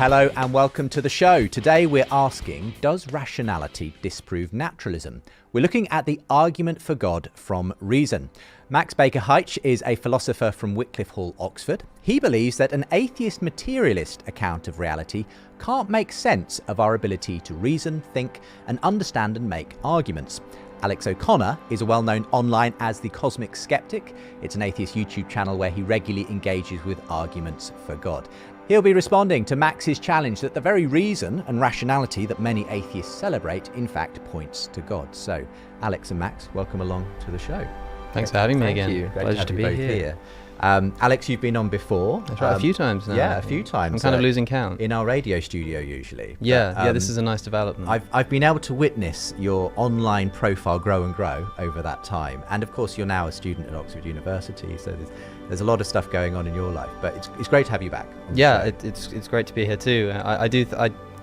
Hello and welcome to the show. Today we're asking, does rationality disprove naturalism? We're looking at the argument for God from reason. Max Baker-Hytch is a philosopher from Wycliffe Hall, Oxford. He believes that an atheist materialist account of reality can't make sense of our ability to reason, think and understand and make arguments. Alex O'Connor is a well-known online as the Cosmic Skeptic. It's an atheist YouTube channel where he regularly engages with arguments for God. He'll be responding to Max's challenge that the very reason and rationality that many atheists celebrate, in fact, points to God. So, Alex and Max, welcome along to the show. Thanks for having me again. Thank you. Great Pleasure to be here. Alex, you've been on before. That's right, a few times now. Yeah, a few times. I'm kind of losing count. In our radio studio, usually. Yeah, this is a nice development. I've been able to witness your online profile grow and grow over that time. And of course, you're now a student at Oxford University, so there's a lot of stuff going on in your life. But it's great to have you back. Yeah, it's great to be here too. I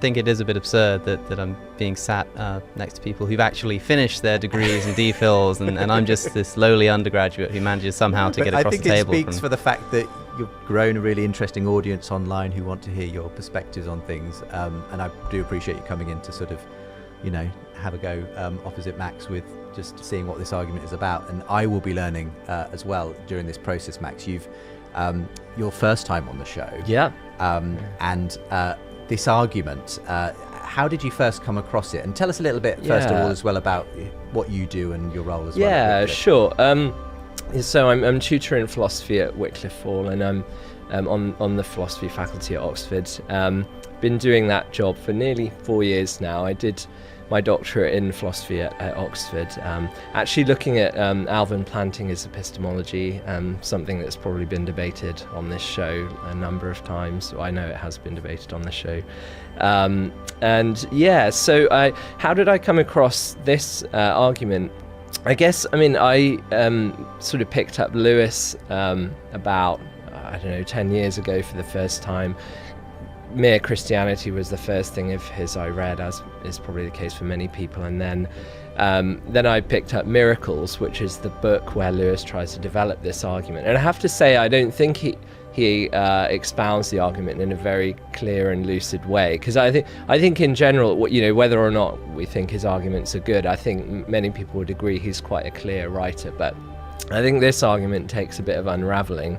think it is a bit absurd that I'm being sat next to people who've actually finished their degrees and DPhils, and I'm just this lowly undergraduate who manages somehow to get across the table. I think it speaks for the fact that you've grown a really interesting audience online who want to hear your perspectives on things, and I do appreciate you coming in to sort of, have a go opposite Max with just seeing what this argument is about. And I will be learning as well during this process, Max. You've your first time on the show. Yeah. And this argument, how did you first come across it? And tell us a little bit, first of all, as well about what you do and your role as well. Yeah, sure. So I'm tutor in philosophy at Wycliffe Hall, and I'm on the philosophy faculty at Oxford. Been doing that job for nearly 4 years now. I did my doctorate in philosophy at Oxford, actually looking at Alvin Plantinga's epistemology, something that's probably been debated on this show a number of times. I know it has been debated on the show. So how did I come across this argument? I guess, I sort of picked up Lewis about, 10 years ago for the first time. Mere Christianity was the first thing of his I read, as is probably the case for many people, and then I picked up Miracles, which is the book where Lewis tries to develop this argument. And I have to say, I don't think he expounds the argument in a very clear and lucid way, because I think in general, whether or not we think his arguments are good, I think many people would agree he's quite a clear writer. But I think this argument takes a bit of unraveling.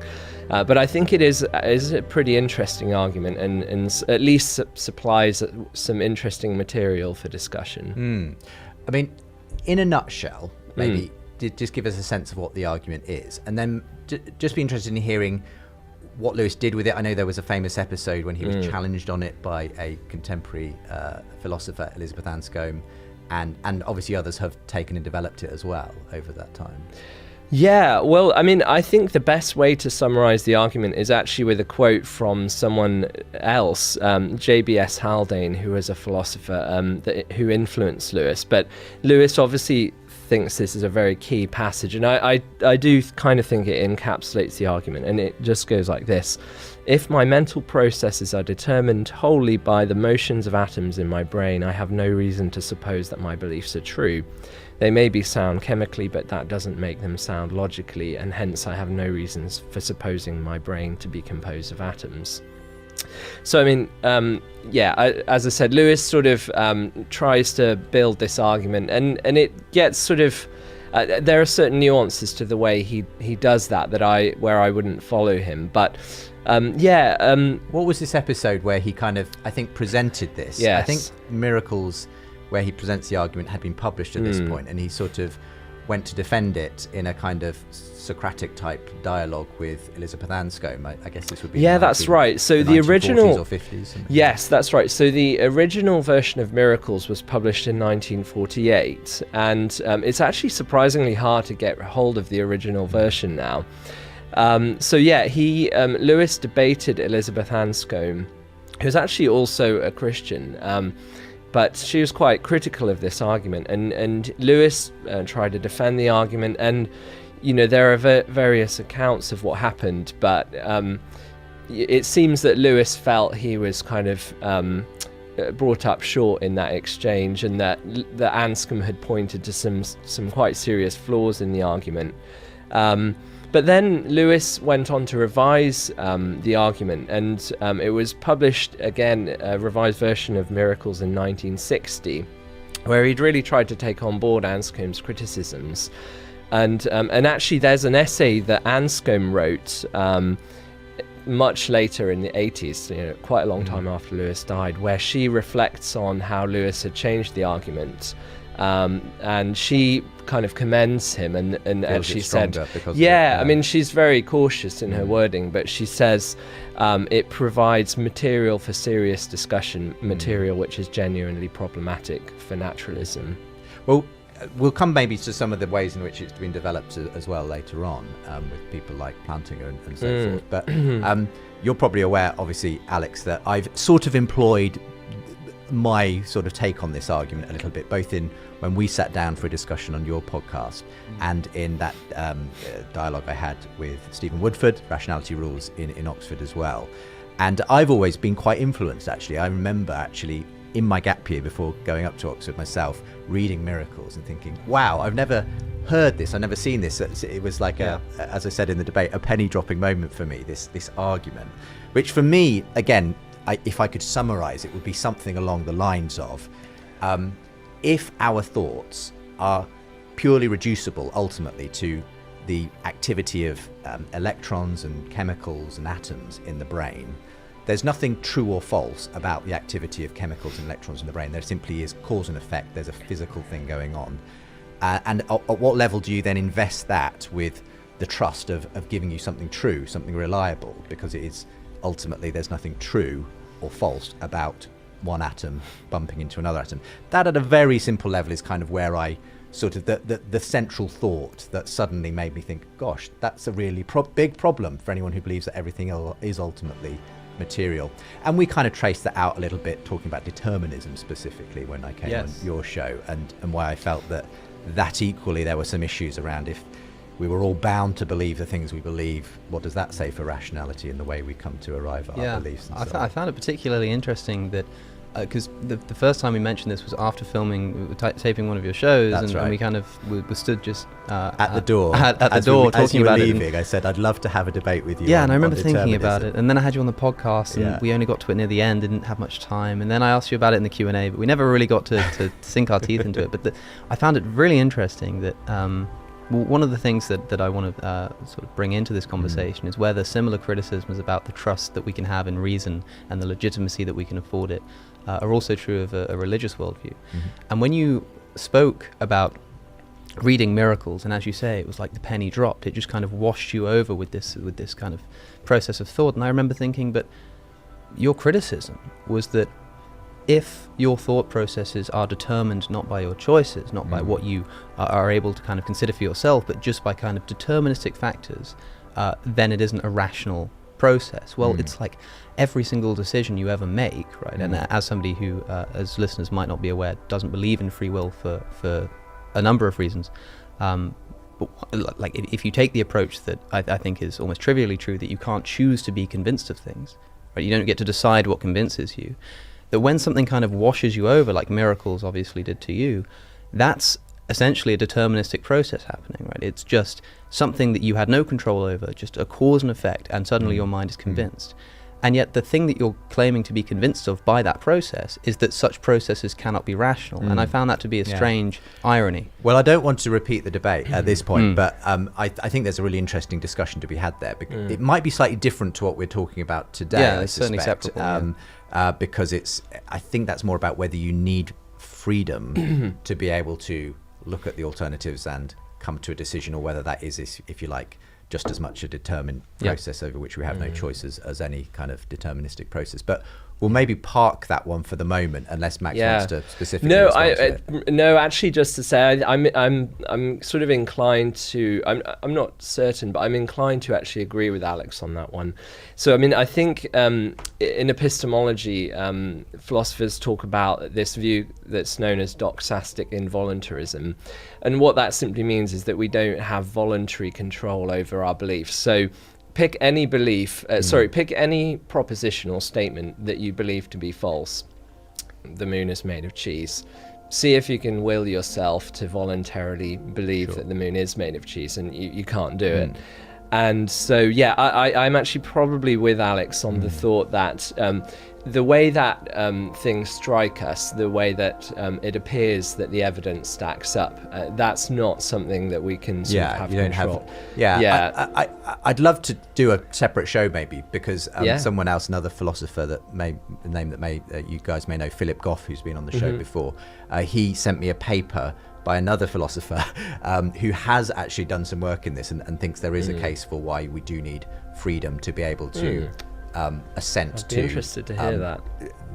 But I think it is a pretty interesting argument, and at least supplies some interesting material for discussion. In a nutshell, maybe just give us a sense of what the argument is, and then just be interested in hearing what Lewis did with it. I know there was a famous episode when he was challenged on it by a contemporary philosopher, Elizabeth Anscombe, and obviously others have taken and developed it as well over that time. Yeah, well, I think the best way to summarize the argument is actually with a quote from someone else, JBS Haldane, who was a philosopher who influenced Lewis. But Lewis obviously thinks this is a very key passage, and I do kind of think it encapsulates the argument, and it just goes like this. If my mental processes are determined wholly by the motions of atoms in my brain, I have no reason to suppose that my beliefs are true. They may be sound chemically, but that doesn't make them sound logically, and hence I have no reasons for supposing my brain to be composed of atoms. So, as I said, Lewis sort of tries to build this argument, and it gets sort of... there are certain nuances to the way he does that where I wouldn't follow him, but... what was this episode where he kind of, I think, presented this? Yes. I think Miracles, where he presents the argument, had been published at this point, and he sort of went to defend it in a kind of Socratic type dialogue with Elizabeth Anscombe. I guess this would be that's right. So the original 1940s or 50s. Yes, that's right. So the original version of Miracles was published in 1948, and it's actually surprisingly hard to get hold of the original version now. Lewis debated Elizabeth Anscombe, who's actually also a Christian. But she was quite critical of this argument, and Lewis tried to defend the argument, and there are various accounts of what happened, but it seems that Lewis felt he was kind of brought up short in that exchange, and that Anscombe had pointed to some quite serious flaws in the argument. But then Lewis went on to revise the argument, and it was published again, a revised version of Miracles in 1960, where he'd really tried to take on board Anscombe's criticisms. And actually there's an essay that Anscombe wrote much later in the 80s, quite a long time after Lewis died, where she reflects on how Lewis had changed the argument. And she kind of commends him, and she said, I mean, she's very cautious in her wording, but she says it provides material for serious discussion, material which is genuinely problematic for naturalism. Well, we'll come maybe to some of the ways in which it's been developed as well later on, with people like Plantinga and so forth. But you're probably aware, obviously, Alex, that I've sort of employed my sort of take on this argument a little bit, both in when we sat down for a discussion on your podcast and in that dialogue I had with Stephen Woodford, Rationality Rules, in Oxford as well. And I've always been quite influenced, actually. I remember actually in my gap year before going up to Oxford myself, reading Miracles and thinking, wow, I've never heard this, I've never seen this. It was like, as I said in the debate, a penny dropping moment for me, this argument, which for me, again, if I could summarize, it would be something along the lines of, if our thoughts are purely reducible ultimately to the activity of electrons and chemicals and atoms in the brain, there's nothing true or false about the activity of chemicals and electrons in the brain. There simply is cause and effect. There's a physical thing going on. And at what level do you then invest that with the trust of giving you something true, something reliable? Because it is ultimately, there's nothing true or false about one atom bumping into another atom. That at a very simple level is kind of where I sort of, the central thought that suddenly made me think, gosh, that's a really big problem for anyone who believes that everything is ultimately material. And we kind of traced that out a little bit, talking about determinism specifically when I came on your show, and why I felt that equally there were some issues around if we were all bound to believe the things we believe, what does that say for rationality and the way we come to arrive at our beliefs? And I found it particularly interesting that because the first time we mentioned this was after filming, taping one of your shows, and we kind of we stood just at the door, talking about leaving, it. I said, I'd love to have a debate with you. Yeah, and I remember thinking about it, and then I had you on the podcast, and we only got to it near the end, didn't have much time, and then I asked you about it in the Q&A, but we never really got to sink our teeth into it. But I found it really interesting that one of the things that I want to sort of bring into this conversation is whether similar criticisms about the trust that we can have in reason and the legitimacy that we can afford it are also true of a religious worldview. And when you spoke about reading Miracles, and as you say, it was like the penny dropped, it just kind of washed you over with this kind of process of thought. And I remember thinking, but your criticism was that if your thought processes are determined not by your choices, not by what you are able to kind of consider for yourself, but just by kind of deterministic factors, then it isn't a rational process. Well, it's like every single decision you ever make, right? And as somebody who, as listeners might not be aware, doesn't believe in free will for a number of reasons, but like if you take the approach that I think is almost trivially true, that you can't choose to be convinced of things, right? You don't get to decide what convinces you. That when something kind of washes you over, like Miracles obviously did to you, that's essentially a deterministic process happening, right? It's just something that you had no control over, just a cause and effect, and suddenly your mind is convinced. And yet the thing that you're claiming to be convinced of by that process is that such processes cannot be rational. And I found that to be a strange irony. Well, I don't want to repeat the debate at this point, but I think there's a really interesting discussion to be had there. It might be slightly different to what we're talking about today. Yeah, it's certainly separable. Because I think that's more about whether you need freedom to be able to look at the alternatives and come to a decision, or whether that is, if you like, just as much a determined process over which we have no choices as any kind of deterministic process. But we'll maybe park that one for the moment, unless Max wants to specifically respond to it. No, actually, just to say, I'm sort of inclined to. I'm not certain, but I'm inclined to actually agree with Alex on that one. So, I mean, I think in epistemology, philosophers talk about this view that's known as doxastic involuntarism, and what that simply means is that we don't have voluntary control over our beliefs. So pick any belief, pick any proposition or statement that you believe to be false. The moon is made of cheese. See if you can will yourself to voluntarily believe that the moon is made of cheese, and you can't do it. And so, yeah, I'm actually probably with Alex on the thought that the way that things strike us, the way that it appears that the evidence stacks up, that's not something that we can sort of have control. I'd love to do a separate show maybe, because someone else, another philosopher that you guys may know, Philip Goff, who's been on the show before, he sent me a paper by another philosopher who has actually done some work in this and thinks there is a case for why we do need freedom to be able to assent to interested to hear that,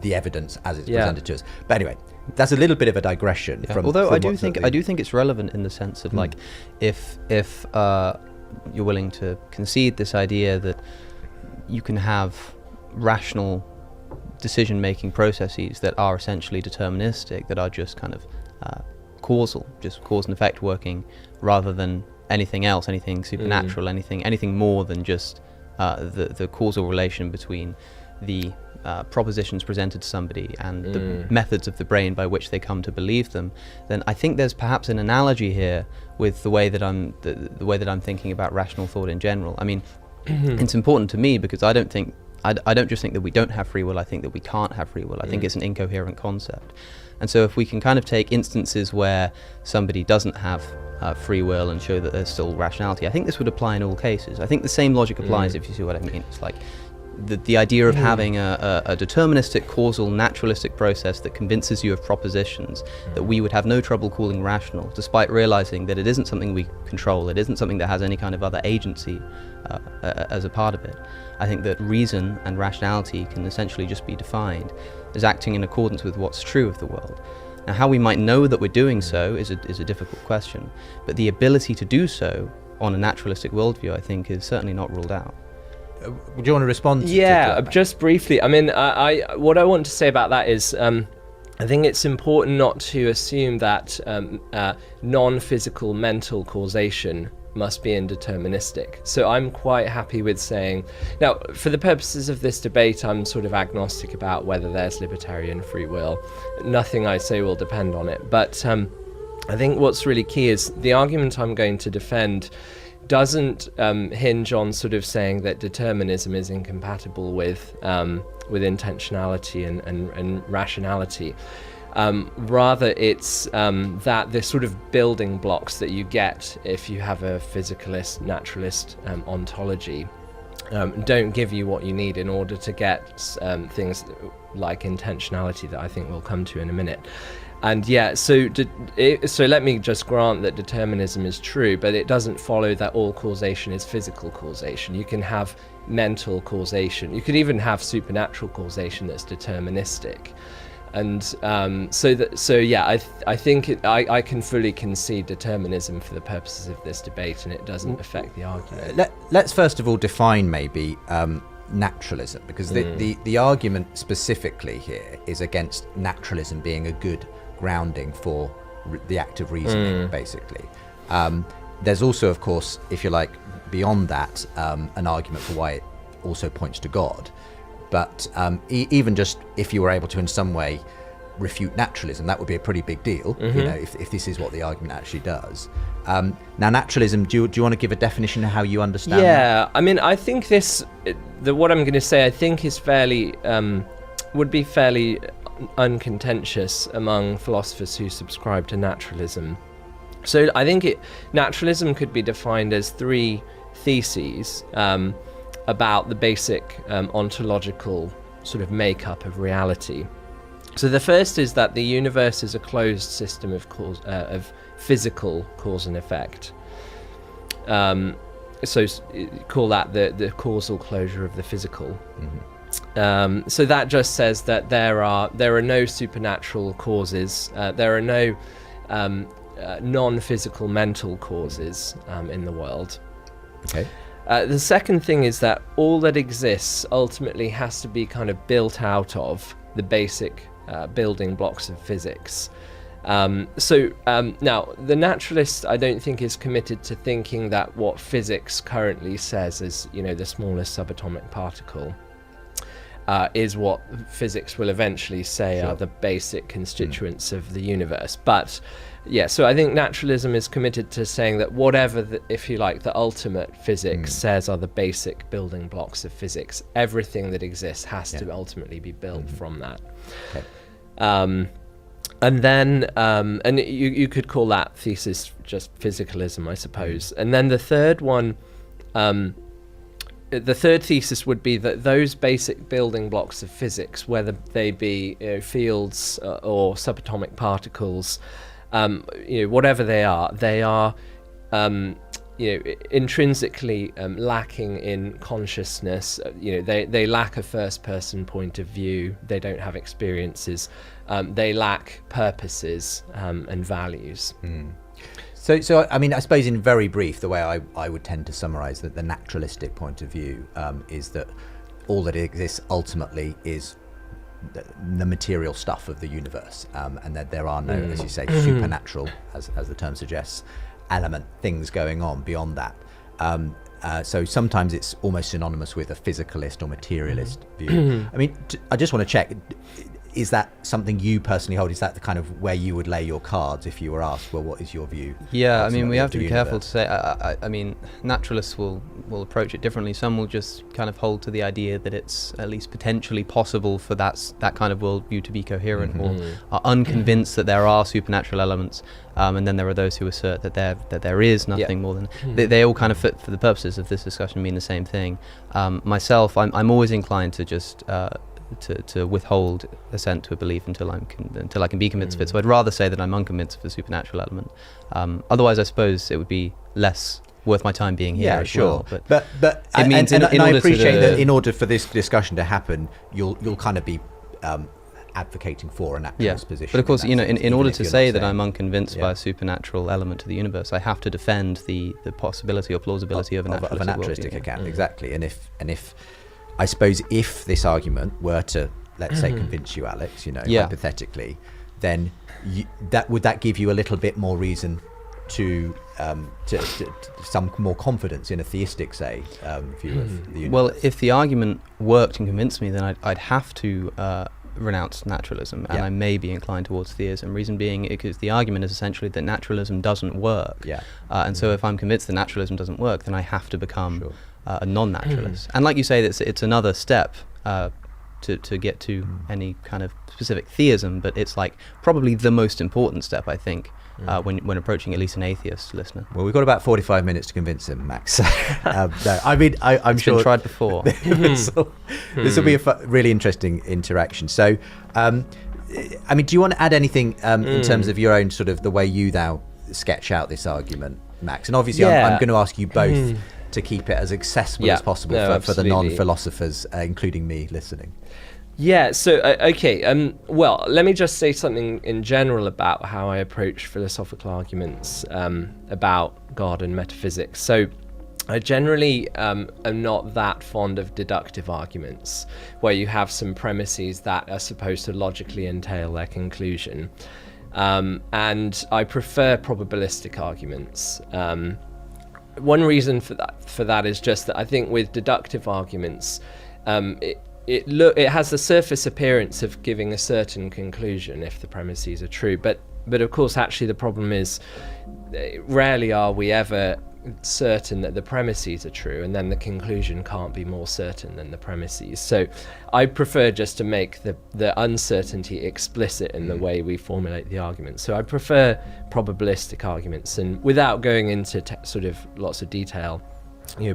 the evidence as it's presented to us. But anyway, that's a little bit of a digression. Although I do think it's relevant in the sense of like, if you're willing to concede this idea that you can have rational decision-making processes that are essentially deterministic, that are just kind of causal, just cause and effect working, rather than anything else, anything supernatural, anything more than just the causal relation between the propositions presented to somebody and the methods of the brain by which they come to believe them, then I think there's perhaps an analogy here with the way that I'm thinking about rational thought in general. I mean, it's important to me because I don't just think that we don't have free will. I think that we can't have free will. I think it's an incoherent concept. And so if we can kind of take instances where somebody doesn't have free will and show that there's still rationality, I think this would apply in all cases. I think the same logic applies, if you see what I mean. It's like the idea of having a deterministic, causal, naturalistic process that convinces you of propositions that we would have no trouble calling rational, despite realizing that it isn't something we control, it isn't something that has any kind of other agency as a part of it. I think that reason and rationality can essentially just be defined as acting in accordance with what's true of the world. Now, how we might know that we're doing so is a difficult question, but the ability to do so on a naturalistic worldview, I think, is certainly not ruled out. Would you want to respond to that? Just briefly. I mean, what I want to say about that is I think it's important not to assume that non-physical mental causation must be indeterministic. So I'm quite happy with saying, now, for the purposes of this debate, I'm sort of agnostic about whether there's libertarian free will. Nothing I say will depend on it. But I think what's really key is the argument I'm going to defend doesn't hinge on sort of saying that determinism is incompatible with intentionality and rationality. Rather, it's that the sort of building blocks that you get if you have a physicalist, naturalist ontology don't give you what you need in order to get things like intentionality that I think we'll come to in a minute. And so let me just grant that determinism is true, but it doesn't follow that all causation is physical causation. You can have mental causation. You could even have supernatural causation that's deterministic. And I think I can fully concede determinism for the purposes of this debate, and it doesn't affect the argument. Let's first of all define maybe naturalism, because the argument specifically here is against naturalism being a good grounding for the act of reasoning, basically. There's also, of course, if you like, beyond that, an argument for why it also points to God. But even just if you were able to in some way refute naturalism, that would be a pretty big deal, you know, if this is what the argument actually does. Now, naturalism, do you want to give a definition of how you understand that? I mean, I think what I'm going to say, I think is would be fairly uncontentious among philosophers who subscribe to naturalism. So I think naturalism could be defined as three theses about the basic ontological sort of makeup of reality. So the first is that the universe is a closed system of physical cause and effect. So call that the causal closure of the physical. So that just says that there are no supernatural causes. There are no non-physical mental causes in the world. Okay. The second thing is that all that exists ultimately has to be kind of built out of the basic building blocks of physics. Now, the naturalist, I don't think, is committed to thinking that what physics currently says is, the smallest subatomic particle. is what physics will eventually say are the basic constituents of the universe. But yeah, so I think naturalism is committed to saying that whatever, if you like, the ultimate physics says are the basic building blocks of physics, everything that exists has to ultimately be built from that. Okay. And then, and you could call that thesis just physicalism, I suppose. And then the third one, the third thesis would be that those basic building blocks of physics, whether they be fields or subatomic particles, whatever they are intrinsically lacking in consciousness. They lack a first-person point of view. They don't have experiences. They lack purposes and values. So I mean, I suppose in very brief, the way I would tend to summarize that the naturalistic point of view is that all that exists ultimately is the material stuff of the universe, and that there are no, as you say, supernatural, as the term suggests, things going on beyond that. So sometimes it's almost synonymous with a physicalist or materialist view. I mean, I just want to check, is that something you personally hold? Is that the kind of where you would lay your cards if you were asked, well, what is your view? Yeah, I mean, we have to be careful to say, I mean, naturalists will approach it differently. Some will just kind of hold to the idea that it's at least potentially possible for that kind of worldview to be coherent, or are unconvinced that there are supernatural elements. And then there are those who assert that there is nothing more than... They all kind of, for the purposes of this discussion, mean the same thing. Myself, I'm always inclined to just... to withhold assent to a belief until I can be convinced of it. So I'd rather say that I'm unconvinced of the supernatural element. Otherwise, I suppose it would be less worth my time being here. Yeah, sure. Well, but it means and I appreciate that in order for this discussion to happen, you'll kind of be advocating for a naturalist position. But of course, in order to say that I'm unconvinced by a supernatural element to the universe, I have to defend the possibility or plausibility of a naturalistic account. Exactly. And if I suppose if this argument were to, let's say, convince you, Alex, hypothetically, then would that give you a little bit more reason to some more confidence in a theistic, say, view of the universe? Well, if the argument worked and convinced me, then I'd have to renounce naturalism, and I may be inclined towards theism. Reason being, because the argument is essentially that naturalism doesn't work. And so if I'm convinced that naturalism doesn't work, then I have to become a non-naturalist. And like you say, it's another step to get to any kind of specific theism, but it's like probably the most important step, I think, when approaching at least an atheist listener. Well, we've got about 45 minutes to convince him, Max. No, I mean, I'm sure... It's been tried before. This will be a really interesting interaction. So, I mean, do you want to add anything in terms of your own sort of the way you now sketch out this argument, Max? And obviously, I'm going to ask you both to keep it as accessible as possible for the non-philosophers, including me, listening. Yeah, so, okay, well, let me just say something in general about how I approach philosophical arguments about God and metaphysics. So, I generally am not that fond of deductive arguments, where you have some premises that are supposed to logically entail their conclusion. And I prefer probabilistic arguments. One reason for that is just that I think with deductive arguments, it has the surface appearance of giving a certain conclusion if the premises are true, but of course actually the problem is rarely are we ever certain that the premises are true, and then the conclusion can't be more certain than the premises. So I prefer just to make the uncertainty explicit in the way we formulate the argument. So I prefer probabilistic arguments, and without going into sort of lots of detail,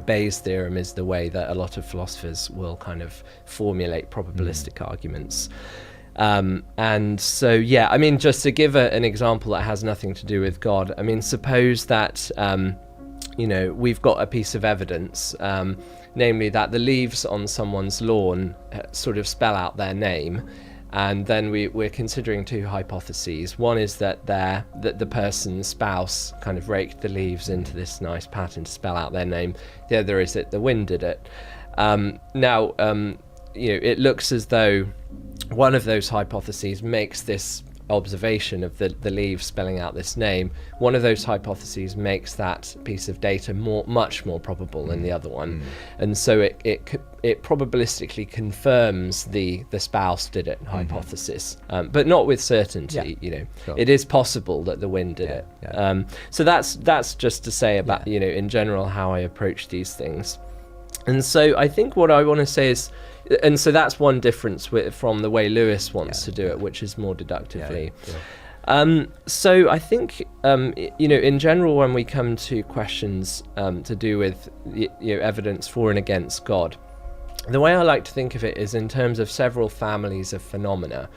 Bayes' theorem is the way that a lot of philosophers will kind of formulate probabilistic arguments. And so, I mean, just to give an example that has nothing to do with God, I mean, suppose that we've got a piece of evidence, namely that the leaves on someone's lawn sort of spell out their name, and then we're considering two hypotheses. One is that the person's spouse kind of raked the leaves into this nice pattern to spell out their name. The other is that the wind did it. Now, it looks as though one of those hypotheses makes this observation of the leaves spelling out this name, one of those hypotheses makes that piece of data much more probable than the other one, and so it probabilistically confirms the spouse did it hypothesis, but not with certainty. Sure. It is possible that the wind did it. So that's just to say about in general how I approach these things. And so I think what I want to say is, and so that's one difference from the way Lewis wants to do it, which is more deductively. So I think, in general, when we come to questions to do with evidence for and against God, the way I like to think of it is in terms of several families of phenomena,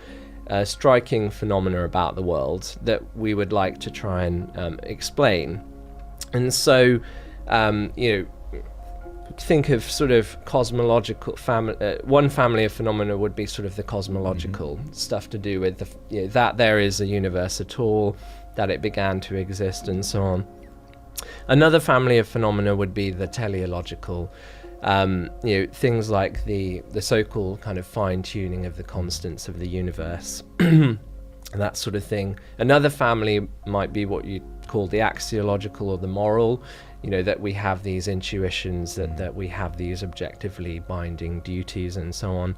striking phenomena about the world that we would like to try and explain. And so, think of sort of cosmological one family of phenomena would be sort of the cosmological stuff to do with that there is a universe at all, that it began to exist, and so on. Another family of phenomena would be the teleological, things like the so-called kind of fine-tuning of the constants of the universe, that sort of thing. Another family might be what you call the axiological or the moral, that we have these intuitions, that we have these objectively binding duties, and so on.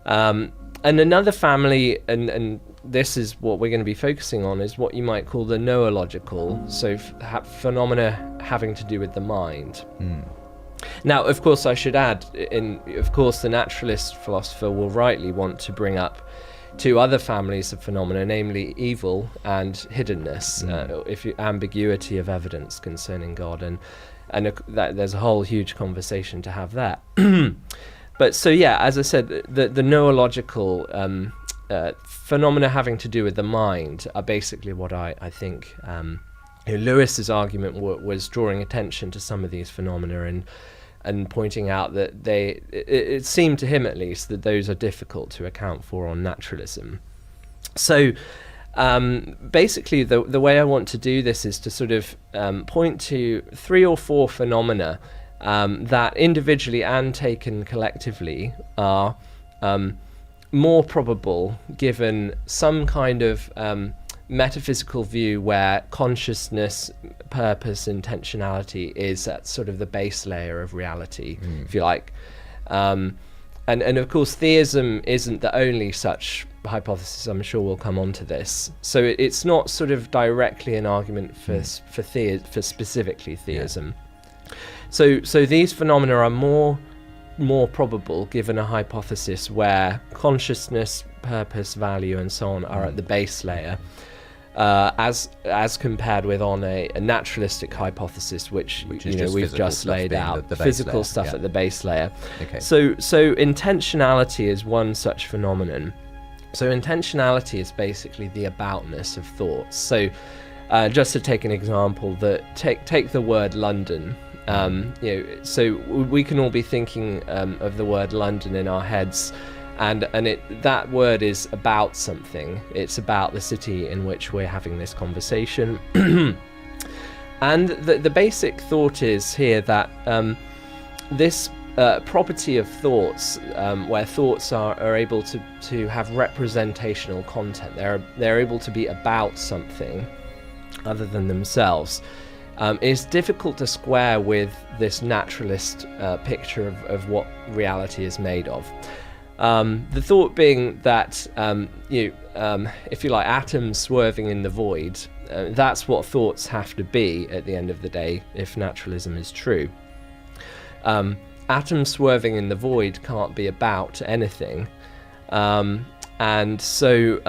And another family, and this is what we're going to be focusing on, is what you might call the noological, so phenomena having to do with the mind. Now, of course, I should add, of course, the naturalist philosopher will rightly want to bring up two other families of phenomena, namely evil and hiddenness, ambiguity of evidence concerning God, and there's a whole huge conversation to have there. But so as I said, the noological phenomena having to do with the mind are basically what I think Lewis's argument was drawing attention to some of these phenomena and pointing out that it seemed to him at least that those are difficult to account for on naturalism. So basically the way I want to do this is to sort of point to 3 or 4 phenomena that individually and taken collectively are more probable given some kind of metaphysical view where consciousness, purpose, intentionality is at sort of the base layer of reality, if you like. And of course, theism isn't the only such hypothesis. I'm sure we'll come on to this. So it's not sort of directly an argument for specifically theism. So these phenomena are more probable given a hypothesis where consciousness, purpose, value, and so on are at the base layer, as compared with on a naturalistic hypothesis, which we've just laid out, the physical stuff at the base layer. Okay. So intentionality is one such phenomenon. So intentionality is basically the aboutness of thoughts. So just to take an example, take the word London. So we can all be thinking of the word London in our heads, and that word is about something. It's about the city in which we're having this conversation. And the basic thought is here that this property of thoughts, where thoughts are able to have representational content, they're able to be about something other than themselves, is difficult to square with this naturalist picture of what reality is made of. The thought being that, if you like, atoms swerving in the void, that's what thoughts have to be at the end of the day, if naturalism is true. Atoms swerving in the void can't be about anything. And so,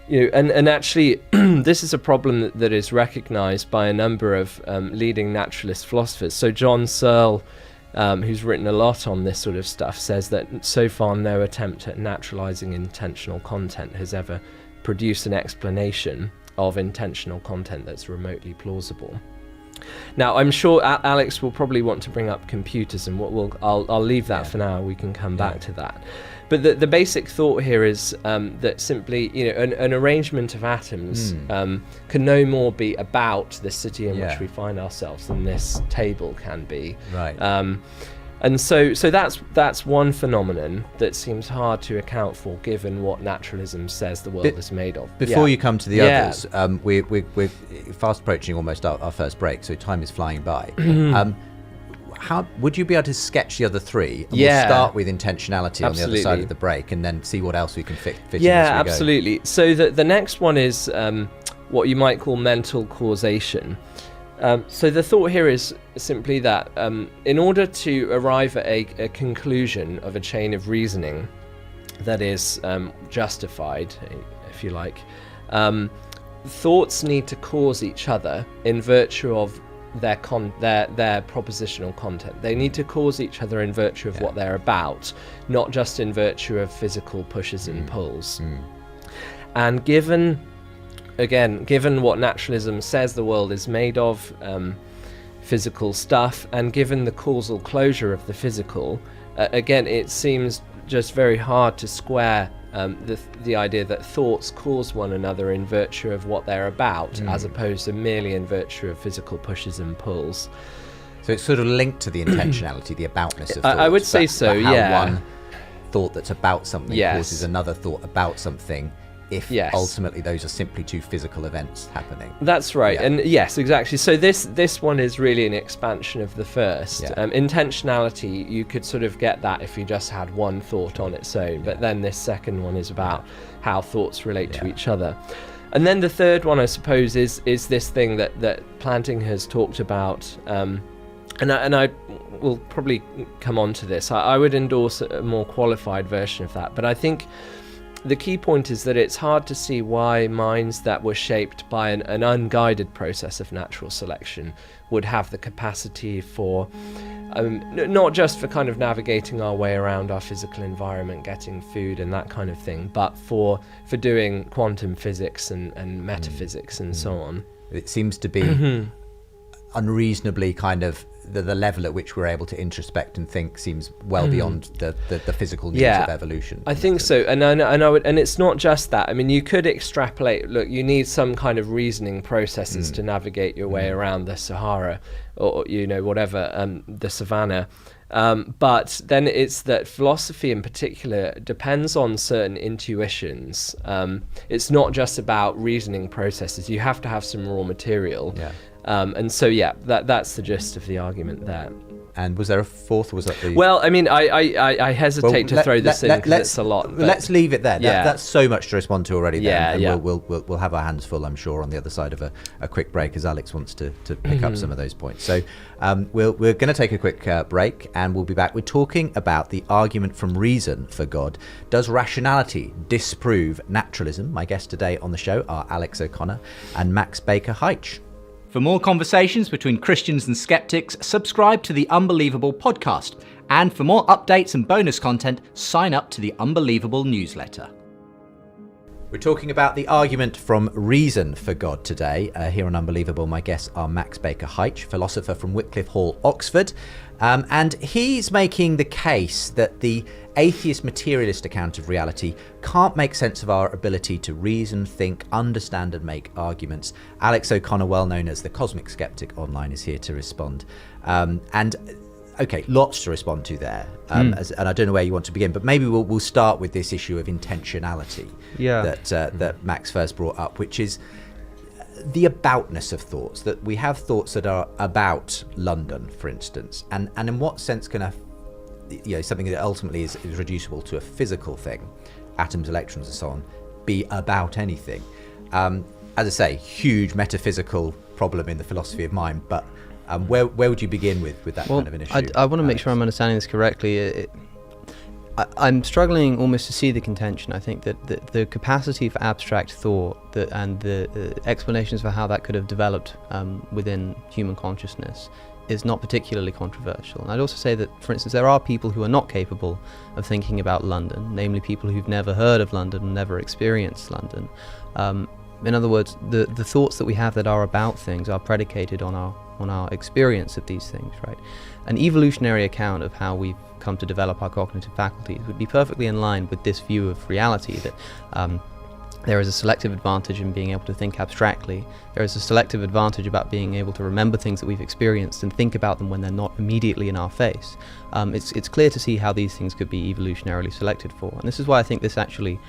and actually, this is a problem that is recognized by a number of leading naturalist philosophers. So John Searle, who's written a lot on this sort of stuff, says that so far no attempt at naturalizing intentional content has ever produced an explanation of intentional content that's remotely plausible. Now, I'm sure Alex will probably want to bring up computers, and I'll leave that for now. We can come back to that. But the basic thought here is that simply, an arrangement of atoms can no more be about the city in which we find ourselves than this table can be. Right. And so that's one phenomenon that seems hard to account for, given what naturalism says the world is made of. Before you come to the others, we're fast approaching almost our first break, so time is flying by. How would you be able to sketch the other three? And we'll start with intentionality on the other side of the break, and then see what else we can fit in as we go. Absolutely. So the next one is what you might call mental causation. So the thought here is simply that in order to arrive at a conclusion of a chain of reasoning that is justified, if you like, thoughts need to cause each other in virtue of their propositional content. They need to cause each other in virtue of what they're about, not just in virtue of physical pushes and pulls. And given what naturalism says the world is made of, physical stuff, and given the causal closure of the physical, again, it seems just very hard to square the idea that thoughts cause one another in virtue of what they're about, as opposed to merely in virtue of physical pushes and pulls. So it's sort of linked to the intentionality, the aboutness of thoughts. I would say so, how one thought that's about something causes another thought about something, if ultimately those are simply two physical events happening. That's right. And yes, exactly. So this one is really an expansion of the first. Intentionality, you could sort of get that if you just had one thought on its own, but then this second one is about how thoughts relate to each other. And then the third one, I suppose, is this thing that Planting has talked about, and I will probably come on to this. I would endorse a more qualified version of that, but I think the key point is that it's hard to see why minds that were shaped by an unguided process of natural selection would have the capacity for, not just for kind of navigating our way around our physical environment, getting food and that kind of thing, but for doing quantum physics and metaphysics and so on. It seems to be unreasonably kind of the level at which we're able to introspect and think seems well beyond the physical needs of evolution. I think so, and I would, and it's not just that. I mean, you could extrapolate. Look, you need some kind of reasoning processes to navigate your way around the Sahara, or whatever, the savannah. But then it's that philosophy in particular depends on certain intuitions. It's not just about reasoning processes. You have to have some raw material. And so that's the gist of the argument there. And was there a fourth, or was that the... Well, I mean, I hesitate to throw this in because it's a lot. But let's leave it there. That's so much to respond to already. We'll have our hands full, I'm sure, on the other side of a quick break, as Alex wants to pick up some of those points. So we're going to take a quick break, and we'll be back. We're talking about the argument from reason for God. Does rationality disprove naturalism? My guests today on the show are Alex O'Connor and Max Baker-Hytch. For more conversations between Christians and skeptics, subscribe to the Unbelievable podcast. And for more updates and bonus content, sign up to the Unbelievable newsletter. We're talking about the argument from reason for God today. Here on Unbelievable, my guests are Max Baker-Hytch, philosopher from Wycliffe Hall, Oxford. And he's making the case that the atheist materialist account of reality can't make sense of our ability to reason, think, understand and make arguments. Alex O'Connor, well known as the Cosmic Skeptic online, is here to respond. Okay, lots to respond to there, and I don't know where you want to begin, but maybe we'll start with this issue of intentionality that Max first brought up, which is the aboutness of thoughts, that we have thoughts that are about London, for instance, and in what sense can something that ultimately is reducible to a physical thing, atoms, electrons and so on, be about anything? As I say, huge metaphysical problem in the philosophy of mind, but where would you begin with that kind of an issue? I want to make sure I'm understanding this correctly. I'm struggling almost to see the contention. I think that the capacity for abstract thought and the explanations for how that could have developed within human consciousness is not particularly controversial. And I'd also say that, for instance, there are people who are not capable of thinking about London, namely people who've never heard of London and never experienced London. In other words, the thoughts that we have that are about things are predicated on our experience of these things, right? An evolutionary account of how we've come to develop our cognitive faculties would be perfectly in line with this view of reality, that There is a selective advantage in being able to think abstractly. There is a selective advantage about being able to remember things that we've experienced and think about them when they're not immediately in our face. It's clear to see how these things could be evolutionarily selected for. And this is why I think this actually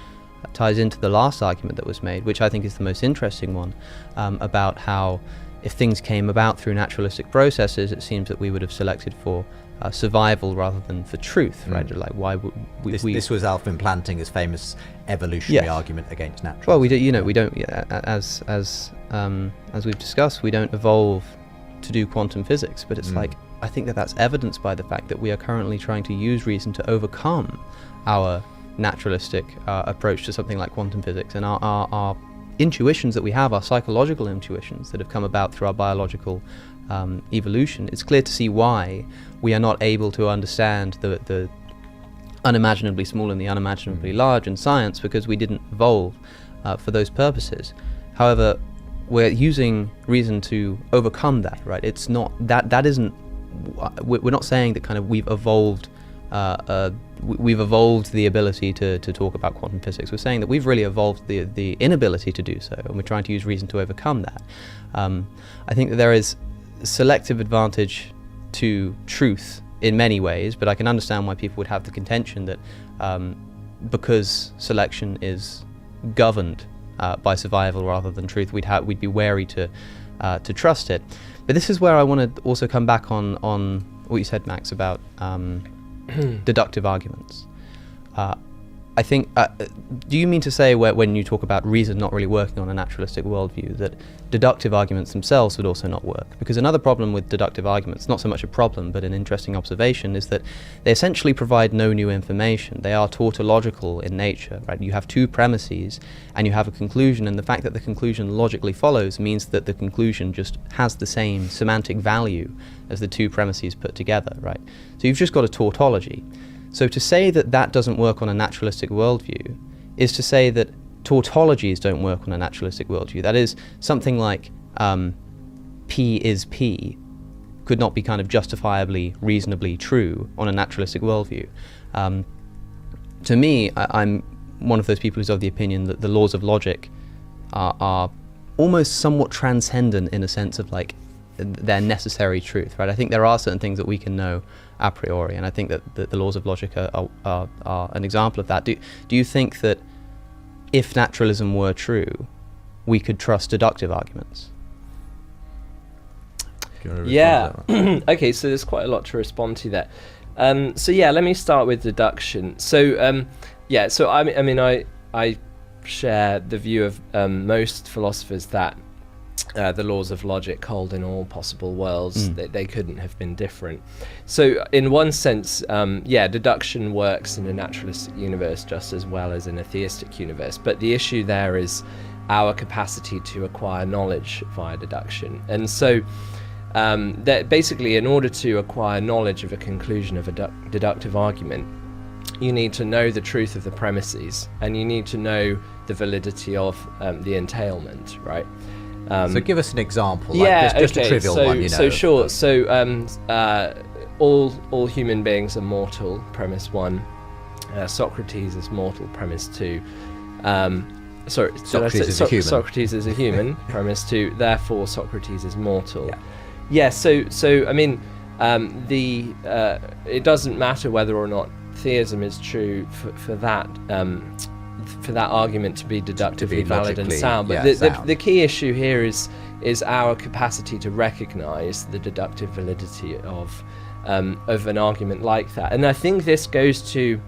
ties into the last argument that was made, which I think is the most interesting one, about how if things came about through naturalistic processes, it seems that we would have selected for survival rather than for truth, right? Like, why would this was Alvin Plantinga's famous evolutionary argument against naturalism. Well, we don't, as we've discussed, we don't evolve to do quantum physics, but it's like, I think that's evidenced by the fact that we are currently trying to use reason to overcome our naturalistic approach to something like quantum physics, and our intuitions that we have, our psychological intuitions that have come about through our biological evolution. It's clear to see why we are not able to understand the unimaginably small and the unimaginably large in science, because we didn't evolve for those purposes. However, we're using reason to overcome that, right? It's not that isn't. We're not saying that kind of we've evolved the ability to talk about quantum physics. We're saying that we've really evolved the inability to do so, and we're trying to use reason to overcome that. I think that there is selective advantage to truth in many ways, but I can understand why people would have the contention that because selection is governed by survival rather than truth, we'd be wary to trust it. But this is where I want to also come back on what you said, Max, about deductive arguments. I think, do you mean to say when you talk about reason not really working on a naturalistic worldview, that deductive arguments themselves would also not work? Because another problem with deductive arguments, not so much a problem, but an interesting observation, is that they essentially provide no new information. They are tautological in nature, right? You have two premises and you have a conclusion, and the fact that the conclusion logically follows means that the conclusion just has the same semantic value as the two premises put together, right? So you've just got a tautology. So to say that that doesn't work on a naturalistic worldview is to say that tautologies don't work on a naturalistic worldview. That is, something like P is P could not be kind of justifiably, reasonably true on a naturalistic worldview. To me, I'm one of those people who's of the opinion that the laws of logic are almost somewhat transcendent in a sense of like their necessary truth, right? I think there are certain things that we can know a priori, and I think that the laws of logic are an example of that. Do you think that if naturalism were true, we could trust deductive arguments? Yeah. Okay, so there's quite a lot to respond to there. So yeah, let me start with deduction. So so I mean I share the view of most philosophers that the laws of logic hold in all possible worlds. They couldn't have been different. So in one sense, deduction works in a naturalistic universe just as well as in a theistic universe. But the issue there is our capacity to acquire knowledge via deduction. And so that basically, in order to acquire knowledge of a conclusion of a deductive argument, you need to know the truth of the premises, and you need to know the validity of the entailment, right? So give us an example, just a trivial one, you know. So sure. So all human beings are mortal, premise one. Socrates is mortal, premise two. Socrates is a human. Socrates is a human, premise two. Therefore, Socrates is mortal. Yeah. So I mean, it doesn't matter whether or not theism is true for that argument to be deductively valid and sound. But the key issue here is our capacity to recognize the deductive validity of an argument like that. And I think this goes to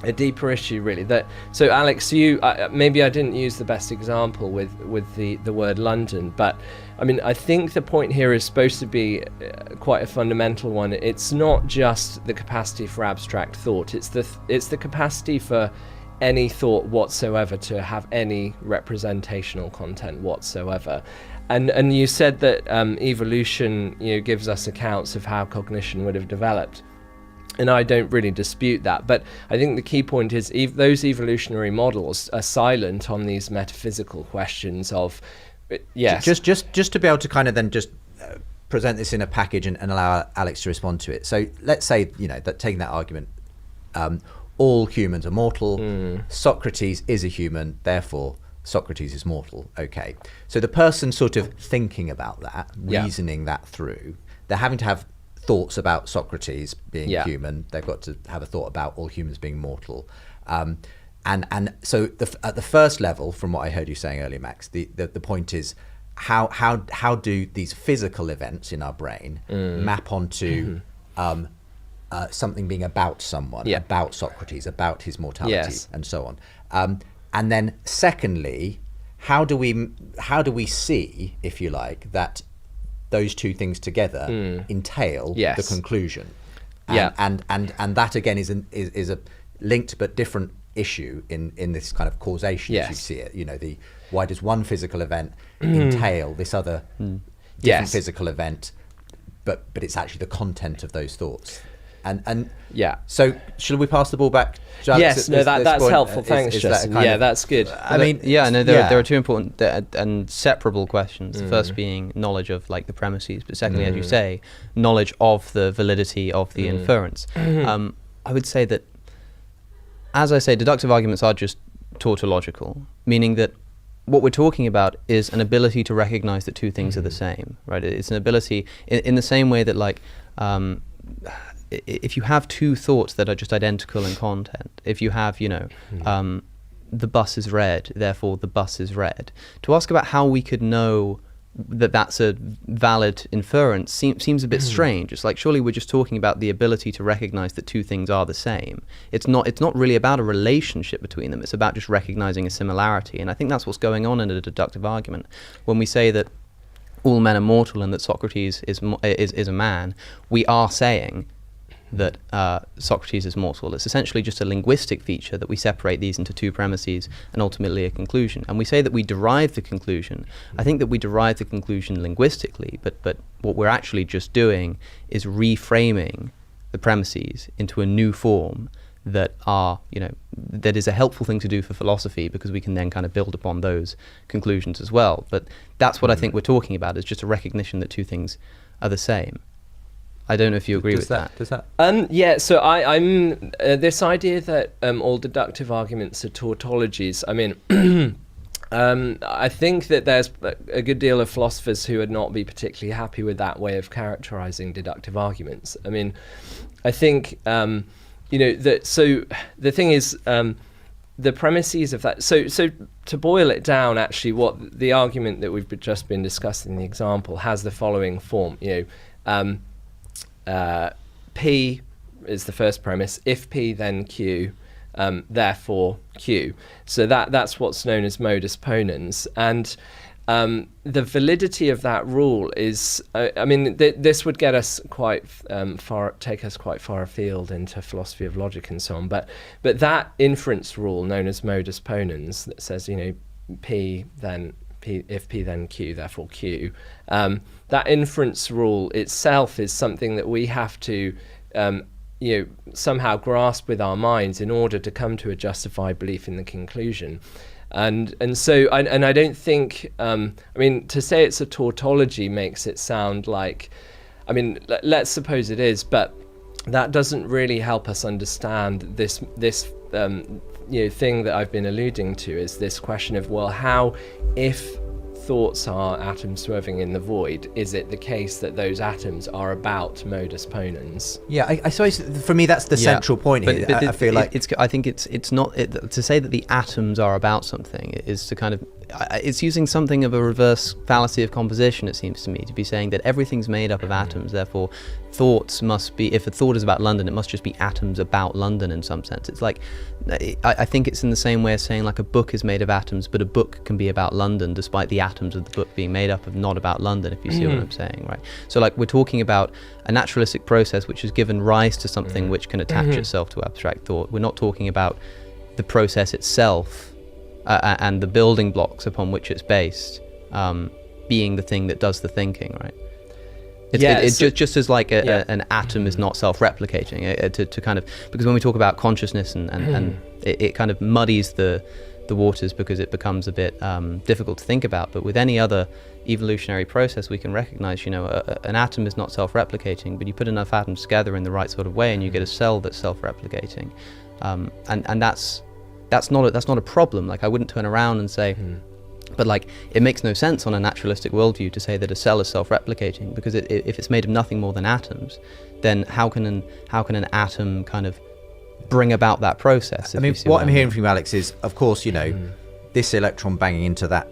a deeper issue, really. So Alex, you maybe I didn't use the best example with the word London, but I mean, I think the point here is supposed to be quite a fundamental one. It's not just the capacity for abstract thought. It's the capacity for any thought whatsoever to have any representational content whatsoever. And you said that evolution, gives us accounts of how cognition would have developed. And I don't really dispute that, but I think the key point is those evolutionary models are silent on these metaphysical questions of, just to be able to kind of then just present this in a package and allow Alex to respond to it. So let's say, that taking that argument, all humans are mortal, Socrates is a human, therefore Socrates is mortal. Okay. So the person sort of thinking about that, reasoning that through, they're having to have thoughts about Socrates being human. They've got to have a thought about all humans being mortal. And so at the first level, from what I heard you saying earlier, Max, the point is how do these physical events in our brain map onto something being about someone, about Socrates, about his mortality, and so on. And then secondly, how do we see, if you like, that those two things together entail the conclusion? And that again is a linked but different issue in this kind of causation as you see it. You know, why does one physical event entail this other different physical event, but it's actually the content of those thoughts. And so should we pass the ball back, Alex? Yes, no, that's helpful. Thanks, Justin. That's good. I mean, there are two important and separable questions. The first being knowledge of like the premises, but secondly, as you say, knowledge of the validity of the inference. I would say that, as I say, deductive arguments are just tautological, meaning that what we're talking about is an ability to recognize that two things are the same, right? It's an ability in the same way that like, if you have two thoughts that are just identical in content, if you have, the bus is red, therefore the bus is red, to ask about how we could know that that's a valid inference seems a bit strange. It's like, surely we're just talking about the ability to recognize that two things are the same. It's not really about a relationship between them. It's about just recognizing a similarity. And I think that's what's going on in a deductive argument. When we say that all men are mortal and that Socrates is a man, we are saying that Socrates is mortal. It's essentially just a linguistic feature that we separate these into two premises and ultimately a conclusion. And we say that we derive the conclusion. I think that we derive the conclusion linguistically, but what we're actually just doing is reframing the premises into a new form that that is a helpful thing to do for philosophy, because we can then kind of build upon those conclusions as well. But that's what I think we're talking about, is just a recognition that two things are the same. I don't know if you agree with that. Does that? So I'm this idea that all deductive arguments are tautologies. I mean, I think that there's a good deal of philosophers who would not be particularly happy with that way of characterizing deductive arguments. I mean, I think that. So the thing is, the premises of that. So to boil it down, actually, what the argument that we've just been discussing, the example, has the following form. P is the first premise. If P, then Q, therefore Q. So that's what's known as modus ponens. And the validity of that rule is, this would get us quite take us quite far afield into philosophy of logic and so on. But that inference rule, known as modus ponens, that says, P, then P, if P, then Q, therefore Q. That inference rule itself is something that we have to, somehow grasp with our minds in order to come to a justified belief in the conclusion. And so I don't think, to say it's a tautology makes it sound like, let's suppose it is, but that doesn't really help us understand this thing that I've been alluding to, is this question of, well, how, if thoughts are atoms swerving in the void, is it the case that those atoms are about modus ponens? Yeah, I suppose for me that's the central point here. But I feel like I think it's not to say that the atoms are about something is to kind of it's using something of a reverse fallacy of composition, it seems to me, to be saying that everything's made up of atoms, therefore thoughts must be, if a thought is about London, it must just be atoms about London in some sense. It's like, I think it's in the same way as saying like a book is made of atoms, but a book can be about London despite the atoms of the book being made up of not about London, if you see what I'm saying, right? So like we're talking about a naturalistic process which has given rise to something which can attach itself to abstract thought. We're not talking about the process itself and the building blocks upon which it's based being the thing that does the thinking, right? It's just as like an atom is not self-replicating, to kind of, because when we talk about consciousness and it kind of muddies the waters because it becomes a bit difficult to think about. But with any other evolutionary process, we can recognize, an atom is not self-replicating, but you put enough atoms together in the right sort of way and you get a cell that's self-replicating. And that's that's not a problem. Like, I wouldn't turn around and say, but like, it makes no sense on a naturalistic worldview to say that a cell is self-replicating, because if it's made of nothing more than atoms, then how can an atom kind of bring about that process? I mean, what I'm hearing from you, Alex, is, of course, this electron banging into that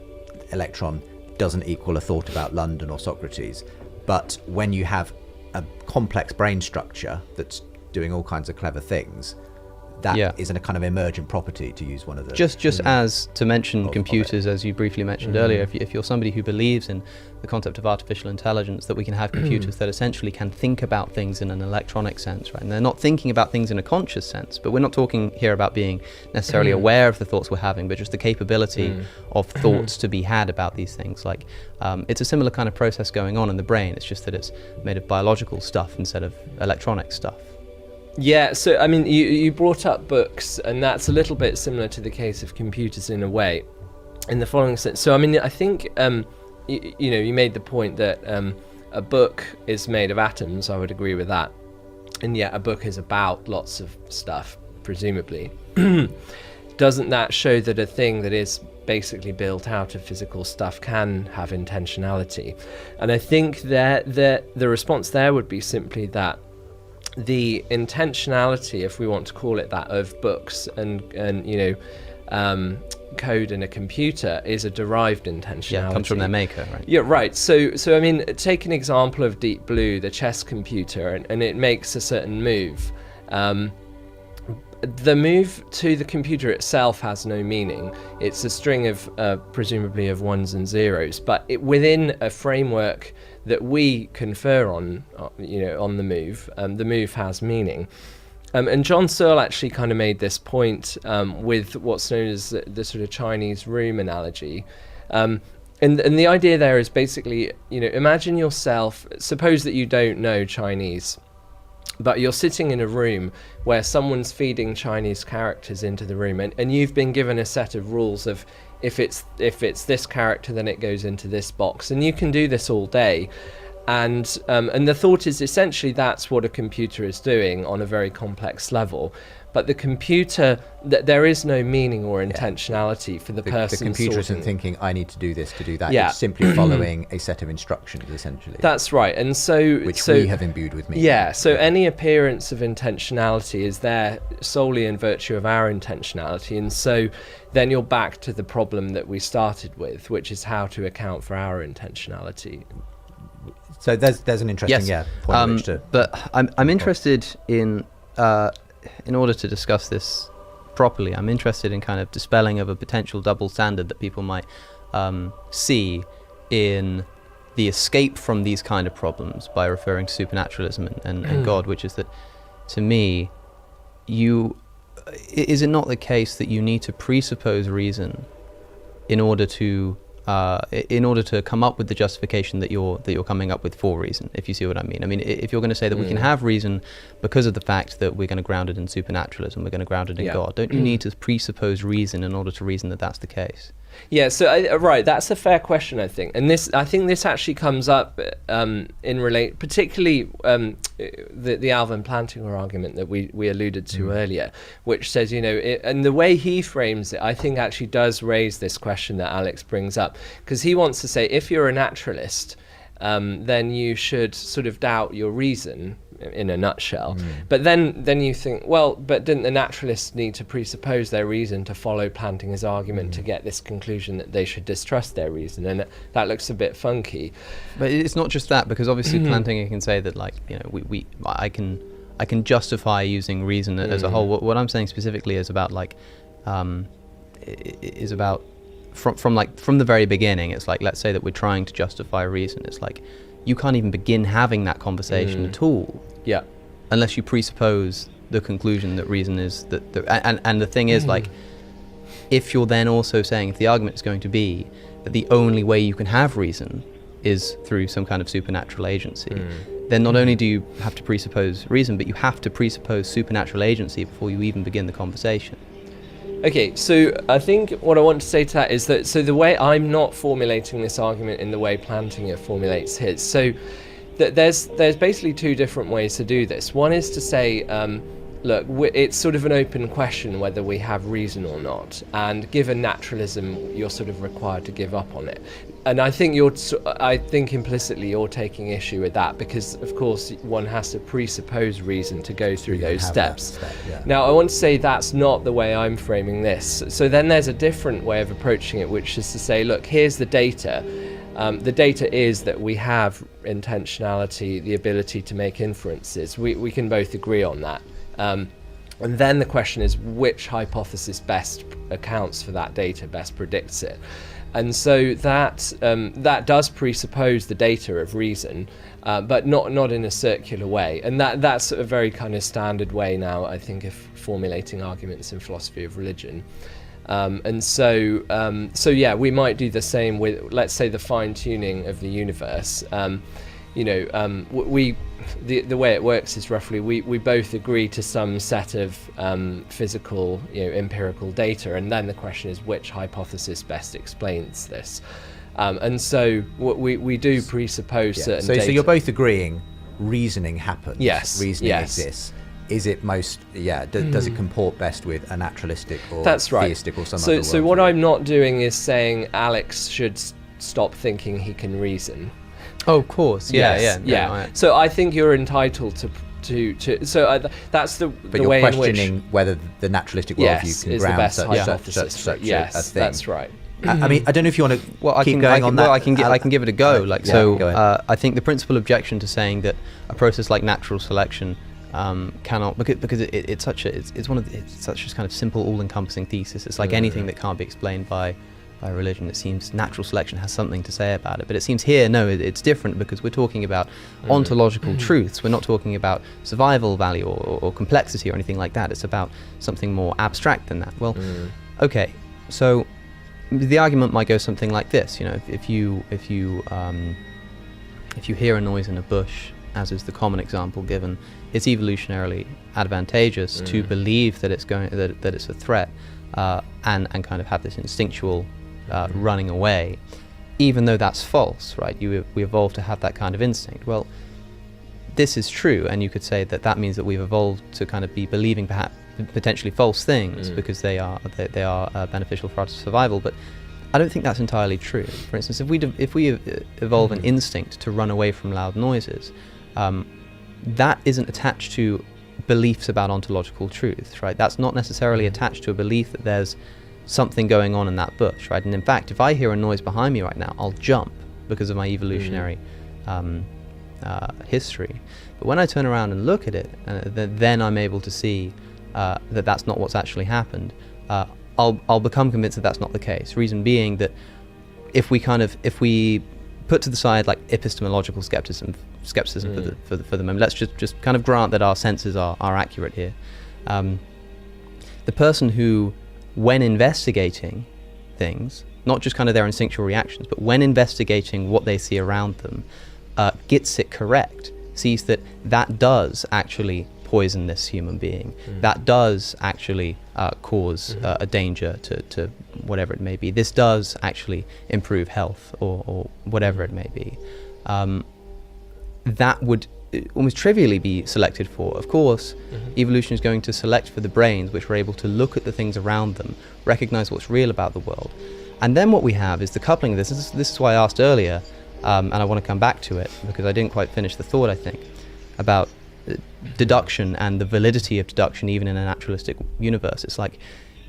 electron doesn't equal a thought about London or Socrates. But when you have a complex brain structure that's doing all kinds of clever things, that is a kind of emergent property, to use one of the... Just as to mention computers, as you briefly mentioned earlier, if you're somebody who believes in the concept of artificial intelligence, that we can have computers that essentially can think about things in an electronic sense, right? And they're not thinking about things in a conscious sense, but we're not talking here about being necessarily aware of the thoughts we're having, but just the capability of thoughts to be had about these things. Like, it's a similar kind of process going on in the brain. It's just that it's made of biological stuff instead of electronic stuff. Yeah, so I mean, you brought up books, and that's a little bit similar to the case of computers in a way, in the following sense. So I mean, I think you made the point that a book is made of atoms. I would agree with that, and yet a book is about lots of stuff, presumably. Doesn't that show that a thing that is basically built out of physical stuff can have intentionality? And I think that the response there would be simply that the intentionality, if we want to call it that, of books and code in a computer is a derived intentionality. Yeah, it comes from their maker, right? Yeah, right. So I mean, take an example of Deep Blue, the chess computer, and it makes a certain move. The move to the computer itself has no meaning. It's a string of presumably of ones and zeros, but within a framework that we confer on the move has meaning. And John Searle actually kind of made this point with what's known as the sort of Chinese room analogy. And the idea there is basically, imagine yourself, suppose that you don't know Chinese, but you're sitting in a room where someone's feeding Chinese characters into the room, and you've been given a set of rules of, if it's this character, then it goes into this box, and you can do this all day. And the thought is essentially that's what a computer is doing on a very complex level. But the computer, there is no meaning or intentionality for the person. The computer isn't thinking, I need to do this to do that. Yeah. It's simply following a set of instructions, essentially. That's right. And so... Which we have imbued with meaning. Yeah, so any appearance of intentionality is there solely in virtue of our intentionality. And so then you're back to the problem that we started with, which is how to account for our intentionality. So there's an interesting point which to... But I'm interested in order to discuss this properly, I'm interested in kind of dispelling of a potential double standard that people might see in the escape from these kind of problems by referring to supernaturalism and God, which is that, to me, is it not the case that you need to presuppose reason in order to come up with the justification that you're coming up with for reason, if you see what I mean? I mean, if you're going to say that we can have reason because of the fact that we're going to ground it in supernaturalism, we're going to ground it in God, don't you need to presuppose reason in order to reason that that's the case? Yeah, so right, that's a fair question, I think, and I think this actually comes up particularly the Alvin Plantinga argument that we alluded to earlier, which says, and the way he frames it, I think actually does raise this question that Alex brings up, because he wants to say, if you're a naturalist, then you should sort of doubt your reason, in a nutshell. But then you think, well, but didn't the naturalists need to presuppose their reason to follow Plantinga's argument to get this conclusion that they should distrust their reason? And that looks a bit funky. But it's not just that, because obviously Plantinga can say that, like, I can justify using reason as a whole. What I'm saying specifically is about, like, is about from the very beginning. It's like, let's say that we're trying to justify reason. It's like, you can't even begin having that conversation at all. Yeah. Unless you presuppose the conclusion that reason is and the thing is, like, if you're then also saying, if the argument is going to be that the only way you can have reason is through some kind of supernatural agency, then not only do you have to presuppose reason, but you have to presuppose supernatural agency before you even begin the conversation. Okay, so I think what I want to say to that is that, so the way I'm not formulating this argument in the way Plantinga formulates his, so there's basically two different ways to do this. One is to say, look, it's sort of an open question whether we have reason or not, and given naturalism, you're sort of required to give up on it. And I think implicitly you're taking issue with that, because of course one has to presuppose reason to go through those steps. Now I want to say that's not the way I'm framing this. So then there's a different way of approaching it, which is to say, look, here's the data. The data is that we have intentionality, the ability to make inferences. We can both agree on that. And then the question is, which hypothesis best accounts for that data, best predicts it? And so that does presuppose the data of reason, but not in a circular way. And that's a very kind of standard way now, I think, of formulating arguments in philosophy of religion. So we might do the same with, let's say, the fine-tuning of the universe. The way it works is roughly we both agree to some set of physical, empirical data, and then the question is which hypothesis best explains this. And so we do presuppose certain data. So you're both agreeing reasoning happens. Yes. Reasoning exists. Is it does it comport best with a naturalistic or theistic or some other worldview? So what I'm not doing is saying Alex should stop thinking he can reason. Oh, of course. Yeah. So I think you're entitled to. That's the but way you're in which questioning whether the naturalistic worldview can is the ground best such hypothesis. a Yes, thing. that's right. I mean, I don't know if you want to keep going on that. Well, I can give it a go. Go I think the principal objection to saying that a process like natural selection cannot, because it's such a kind of simple, all-encompassing thesis. It's like anything that can't be explained by religion. It seems natural selection has something to say about it, but it seems here, no, it's different, because we're talking about ontological truths. We're not talking about survival value or complexity or anything like that. It's about something more abstract than that. Well, okay, so the argument might go something like this. If you hear a noise in a bush, as is the common example given, it's evolutionarily advantageous to believe that it's that it's a threat, and kind of have this instinctual running away, even though that's false, right? We evolved to have that kind of instinct. Well, this is true, and you could say that means that we've evolved to kind of be believing perhaps potentially false things because they are beneficial for our survival. But I don't think that's entirely true. For instance, if we evolve an instinct to run away from loud noises, that isn't attached to beliefs about ontological truths, right? That's not necessarily attached to a belief that there's something going on in that bush, right? And in fact, if I hear a noise behind me right now, I'll jump because of my evolutionary history. But when I turn around and look at it, then I'm able to see that that's not what's actually happened. I'll become convinced that that's not the case. Reason being that if we put to the side like epistemological skepticism for the moment, let's just kind of grant that our senses are accurate here. The person who, when investigating things, not just kind of their instinctual reactions, but when investigating what they see around them, gets it correct, sees that does actually poison this human being, that does actually cause a danger to whatever it may be, this does actually improve health or whatever it may be, that would almost trivially be selected for. Of course, evolution is going to select for the brains which are able to look at the things around them, recognize what's real about the world. And then what we have is the coupling of this. This is why I asked earlier, and I want to come back to it because I didn't quite finish the thought, I think, about deduction and the validity of deduction even in a naturalistic universe. It's like,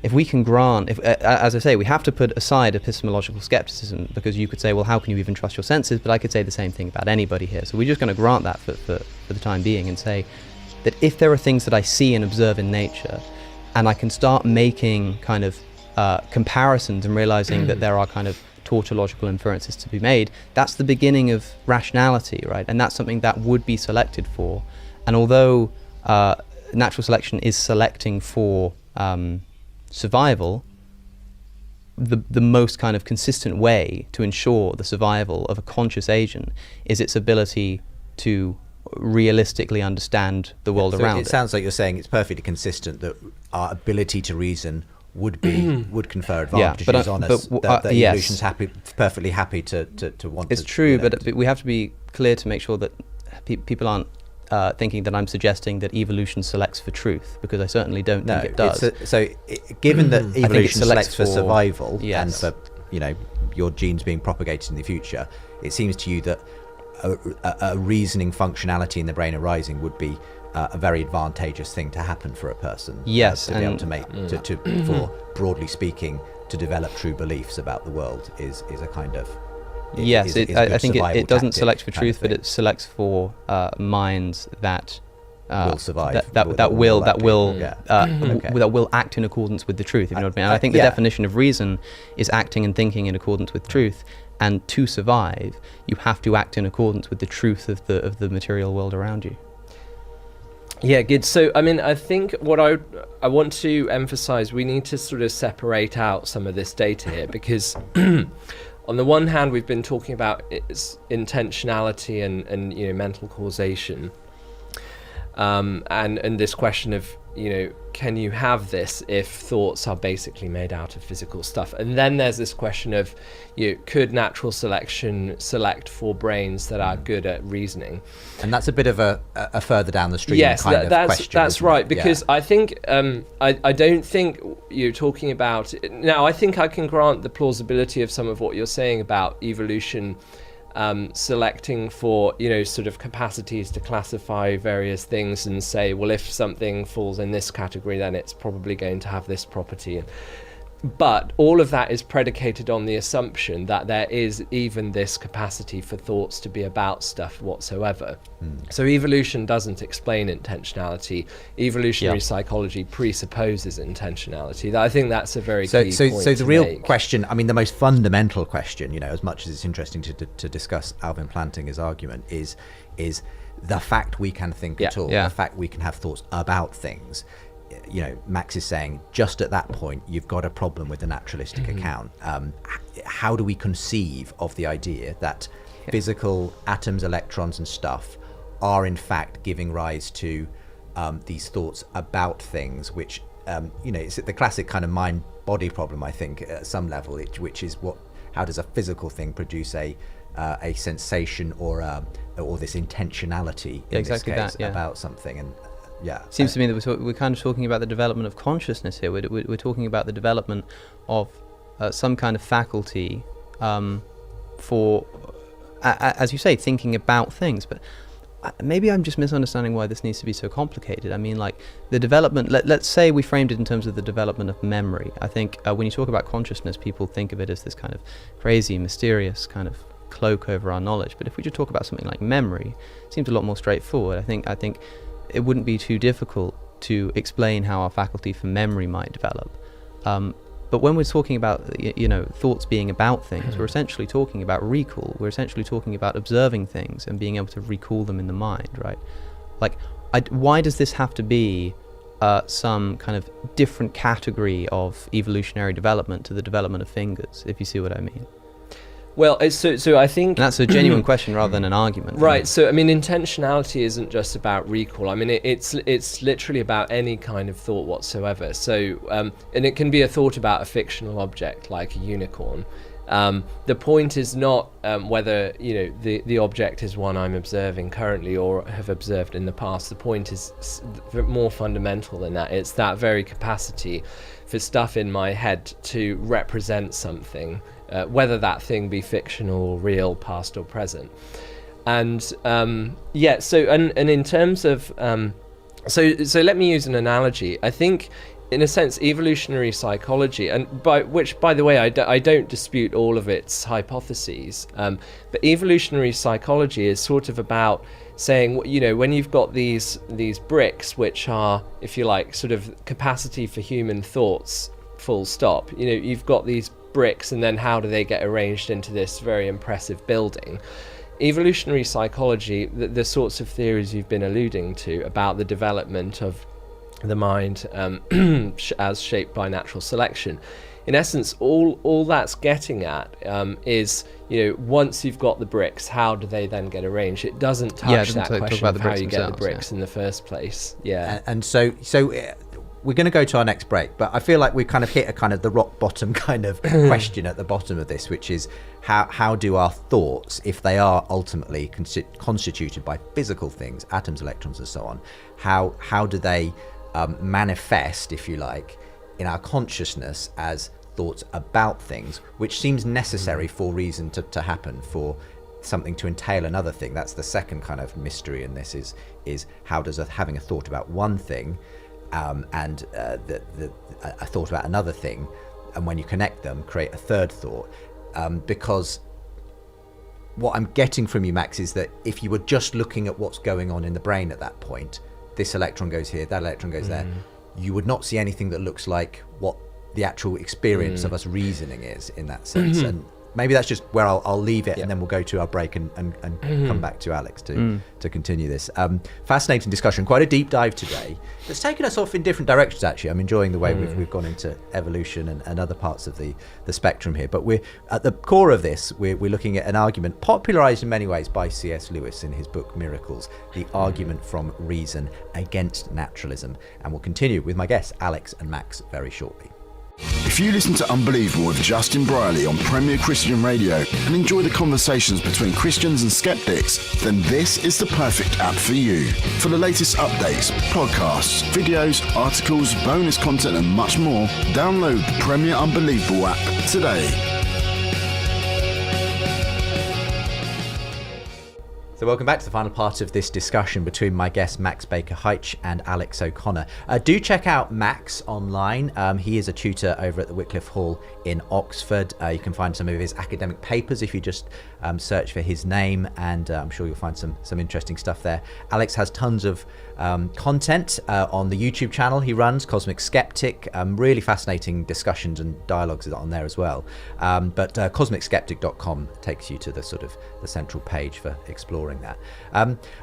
if we can grant, as I say, we have to put aside epistemological skepticism, because you could say, well, how can you even trust your senses? But I could say the same thing about anybody here. So we're just going to grant that for the time being and say that if there are things that I see and observe in nature, and I can start making kind of comparisons and realizing that there are kind of tautological inferences to be made, that's the beginning of rationality, right? And that's something that would be selected for. And although natural selection is selecting for survival, the most kind of consistent way to ensure the survival of a conscious agent is its ability to realistically understand the world around it. It sounds like you're saying it's perfectly consistent that our ability to reason would confer advantages on us. That evolution's perfectly happy to want. It's true, but we have to be clear to make sure that people aren't thinking that I'm suggesting that evolution selects for truth, because I certainly don't think it does. Given that evolution selects for survival yes. and for your genes being propagated in the future, it seems to you that a reasoning functionality in the brain arising would be a very advantageous thing to happen for a person. Yes, to be able to make for broadly speaking, to develop true beliefs about the world is a kind of yes. I think it doesn't select for truth, but it selects for minds that will survive. That will act in accordance with the truth. If you know what I mean. And I think the definition of reason is acting and thinking in accordance with truth. And to survive, you have to act in accordance with the truth of the material world around you. Yeah, good. So, I mean, I think what I want to emphasize, we need to sort of separate out some of this data here, because on the one hand, we've been talking about its intentionality and mental causation, and this question of, can you have this if thoughts are basically made out of physical stuff? And then there's this question of, could natural selection select for brains that are good at reasoning? And that's a bit of a further down the stream kind of question. That's right, because I think I don't think you're talking about now. I think I can grant the plausibility of some of what you're saying about evolution selecting for sort of capacities to classify various things and say, well, if something falls in this category, then it's probably going to have this property. But all of that is predicated on the assumption that there is even this capacity for thoughts to be about stuff whatsoever. So evolution doesn't explain intentionality. Evolutionary psychology presupposes intentionality. I think that's a very key point. So the real question, I mean, the most fundamental question, as much as it's interesting to discuss Alvin Plantinga's argument, is the fact we can think at all, the fact we can have thoughts about things. Max is saying just at that point you've got a problem with the naturalistic account. How do we conceive of the idea that physical atoms, electrons and stuff are in fact giving rise to these thoughts about things, which it's the classic kind of mind-body problem, I think, at some level, which is how does a physical thing produce a sensation or this intentionality in this case about something? And seems to me that we're kind of talking about the development of consciousness here. We're talking about the development of some kind of faculty for, as you say, thinking about things. But maybe I'm just misunderstanding why this needs to be so complicated. I mean, like the development, let's say we framed it in terms of the development of memory. I think when you talk about consciousness, people think of it as this kind of crazy, mysterious kind of cloak over our knowledge. But if we just talk about something like memory, it seems a lot more straightforward. I think it wouldn't be too difficult to explain how our faculty for memory might develop. But when we're talking about thoughts being about things, we're essentially talking about recall. We're essentially talking about observing things and being able to recall them in the mind, right? Like, why does this have to be some kind of different category of evolutionary development to the development of fingers, if you see what I mean? Well, so I think... And that's a genuine question rather than an argument. Right, so I mean, intentionality isn't just about recall. I mean, it's literally about any kind of thought whatsoever. So, and it can be a thought about a fictional object like a unicorn. The point is not whether the object is one I'm observing currently or have observed in the past. The point is more fundamental than that. It's that very capacity for stuff in my head to represent something, whether that thing be fictional or real, past or present. And so in terms of so let me use an analogy. I think, in a sense, evolutionary psychology, and by the way, I don't dispute all of its hypotheses, but evolutionary psychology is sort of about saying, when you've got these bricks, which are, if you like, sort of capacity for human thoughts, full stop. You've got these bricks, and then how do they get arranged into this very impressive building? Evolutionary psychology, the sorts of theories you've been alluding to about the development of the mind as shaped by natural selection, in essence, all that's getting at is, once you've got the bricks, how do they then get arranged? It doesn't touch that question of how you get the bricks in the first place. Yeah. And so we're going to go to our next break, but I feel like we've kind of hit a kind of the rock bottom kind of question at the bottom of this, which is how do our thoughts, if they are ultimately constituted by physical things, atoms, electrons, and so on, how do they manifest, if you like, in our consciousness as thoughts about things, which seems necessary for reason to happen, for something to entail another thing. That's the second kind of mystery in this, is how does having a thought about one thing and a thought about another thing, and when you connect them, create a third thought. Because what I'm getting from you, Max, is that if you were just looking at what's going on in the brain at that point, this electron goes here, that electron goes there, you would not see anything that looks like what the actual experience of us reasoning is in that sense. And maybe that's just where I'll leave it, and then we'll go to our break and come back to Alex to continue this. Fascinating discussion, quite a deep dive today. It's taken us off in different directions, actually. I'm enjoying the way we've gone into evolution and other parts of the spectrum here. But we're at the core of this, we're looking at an argument popularized in many ways by C.S. Lewis in his book Miracles, the argument from reason against naturalism. And we'll continue with my guests, Alex and Max, very shortly. If you listen to Unbelievable with Justin Briley on Premier Christian Radio and enjoy the conversations between Christians and skeptics, then this is the perfect app for you. For the latest updates, podcasts, videos, articles, bonus content and much more, download the Premier Unbelievable app today. So welcome back to the final part of this discussion between my guests Max Baker-Hytch and Alex O'Connor. Do check out Max online. He is a tutor over at the Wycliffe Hall in Oxford. You can find some of his academic papers if you just search for his name, and I'm sure you'll find some interesting stuff there. Alex has tons of content on the YouTube channel he runs, Cosmic Skeptic. Really fascinating discussions and dialogues on there as well. But cosmicskeptic.com takes you to the sort of the central page for exploring that.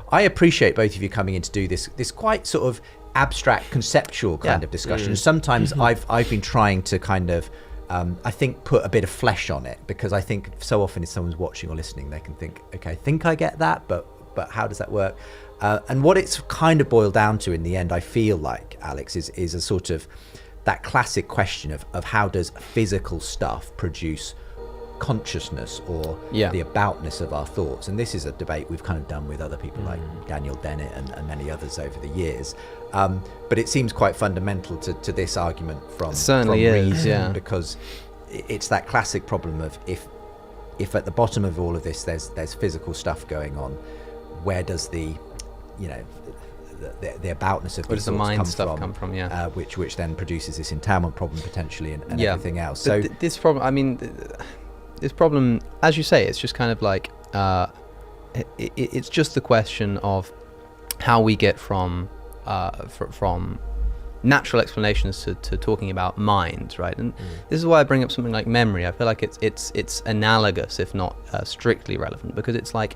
I appreciate both of you coming in to do this quite sort of abstract, conceptual kind of discussion. Sometimes I've been trying to kind of I think put a bit of flesh on it, because I think so often if someone's watching or listening, they can think, okay, I think I get that, but how does that work? And what it's kind of boiled down to in the end, I feel like, Alex, is a sort of that classic question of how does physical stuff produce consciousness or the aboutness of our thoughts. And this is a debate we've kind of done with other people like Daniel Dennett and many others over the years. But it seems quite fundamental to this argument from reason, because it's that classic problem of if at the bottom of all of this there's physical stuff going on, where does the aboutness of these thoughts come from? Which then produces this entailment problem potentially and everything else. So this problem, this problem, as you say, it's just kind of like it's just the question of how we get from natural explanations to talking about minds, right? And this is why I bring up something like memory. I feel like it's analogous, if not strictly relevant, because it's like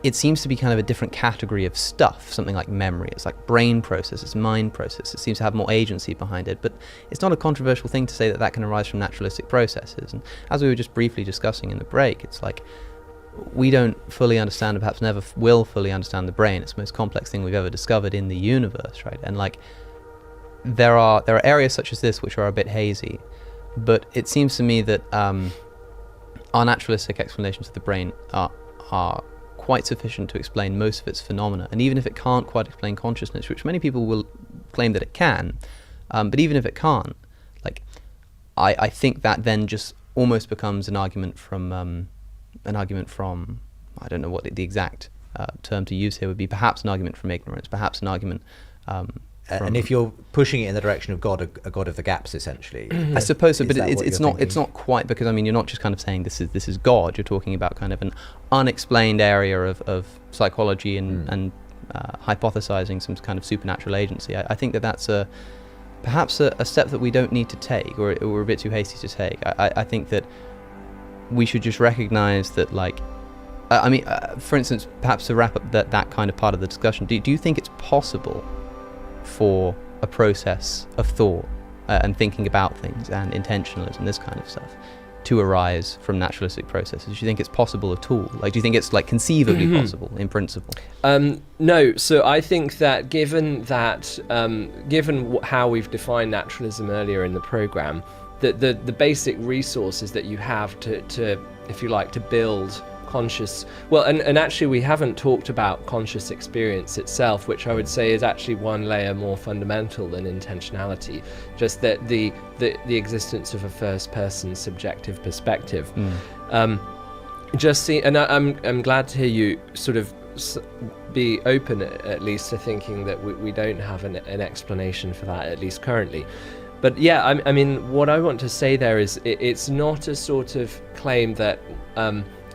it seems to be kind of a different category of stuff. Something like memory, it's like brain process, it's mind process. It seems to have more agency behind it, but it's not a controversial thing to say that can arise from naturalistic processes. And as we were just briefly discussing in the break, it's like we don't fully understand, and perhaps never will fully understand the brain. It's the most complex thing we've ever discovered in the universe, right? And like there are areas such as this which are a bit hazy, but it seems to me that our naturalistic explanations of the brain are quite sufficient to explain most of its phenomena. And even if it can't quite explain consciousness, which many people will claim that it can, but even if it can't, like I think that then just almost becomes an argument from I don't know what the exact term to use here would be, perhaps an argument from ignorance, perhaps an argument and if you're pushing it in the direction of God, a God of the gaps, essentially. I suppose so, but it's not quite, because you're not just kind of saying this is God. You're talking about kind of an unexplained area of psychology and hypothesizing some kind of supernatural agency. I think that's perhaps a step that we don't need to take, or we're a bit too hasty to take. I think that we should just recognize that, like, for instance, perhaps to wrap up that kind of part of the discussion, do you think it's possible for a process of thought and thinking about things and intentionalism, this kind of stuff, to arise from naturalistic processes? Do you think it's possible at all? Like, do you think it's like conceivably possible in principle? No. So I think that given how we've defined naturalism earlier in the program, that the basic resources that you have to if you like, to build conscious, and actually we haven't talked about conscious experience itself, which I would say is actually one layer more fundamental than intentionality, just that the existence of a first person subjective perspective. I'm glad to hear you sort of be open at least to thinking that we don't have an explanation for that, at least currently. But yeah, I mean, what I want to say there is it's not a sort of claim that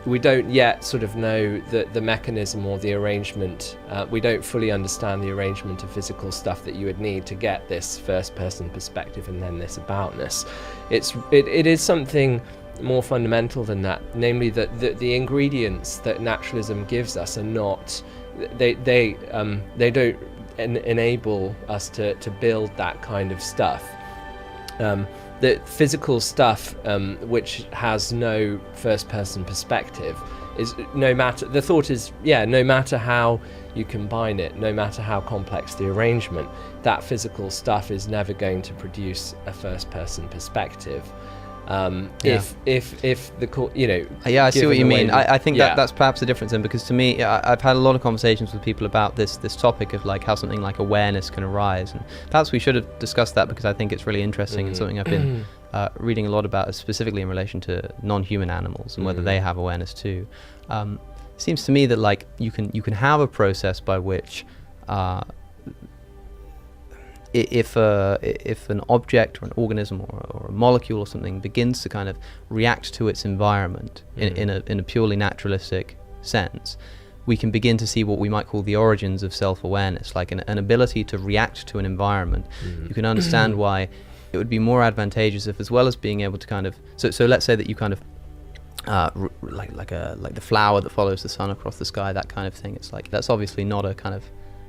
we don't yet sort of know the mechanism or the arrangement. We don't fully understand the arrangement of physical stuff that you would need to get this first-person perspective and then this aboutness. It is something more fundamental than that, namely that the ingredients that naturalism gives us are not. They don't enable us to build that kind of stuff. The physical stuff, which has no first-person perspective, is no matter how you combine it, no matter how complex the arrangement, that physical stuff is never going to produce a first-person perspective. If the I see what you mean. I think that's perhaps the difference then, because to me, I've had a lot of conversations with people about this topic of like how something like awareness can arise, and perhaps we should have discussed that, because I think it's really interesting and something I've been reading a lot about, specifically in relation to non-human animals and whether they have awareness too. It seems to me that like you can have a process by which if an object or an organism or a molecule or something begins to kind of react to its environment in a purely naturalistic sense, we can begin to see what we might call the origins of self-awareness, like an ability to react to an environment. You can understand why it would be more advantageous if, as well as being able to kind of, so let's say that you kind of like the flower that follows the sun across the sky, that kind of thing. It's like that's obviously not a kind of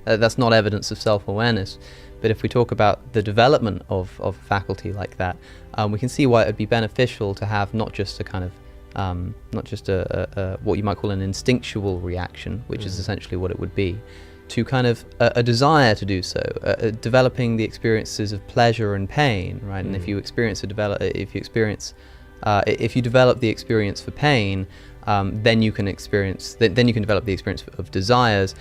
that's not evidence of self-awareness. But if we talk about the development of a faculty like that, we can see why it would be beneficial to have not just a kind of not just a what you might call an instinctual reaction, which is essentially what it would be, to kind of a desire to do so, developing the experiences of pleasure and pain, right? And if you develop the experience for pain, then you can develop the experience of desires,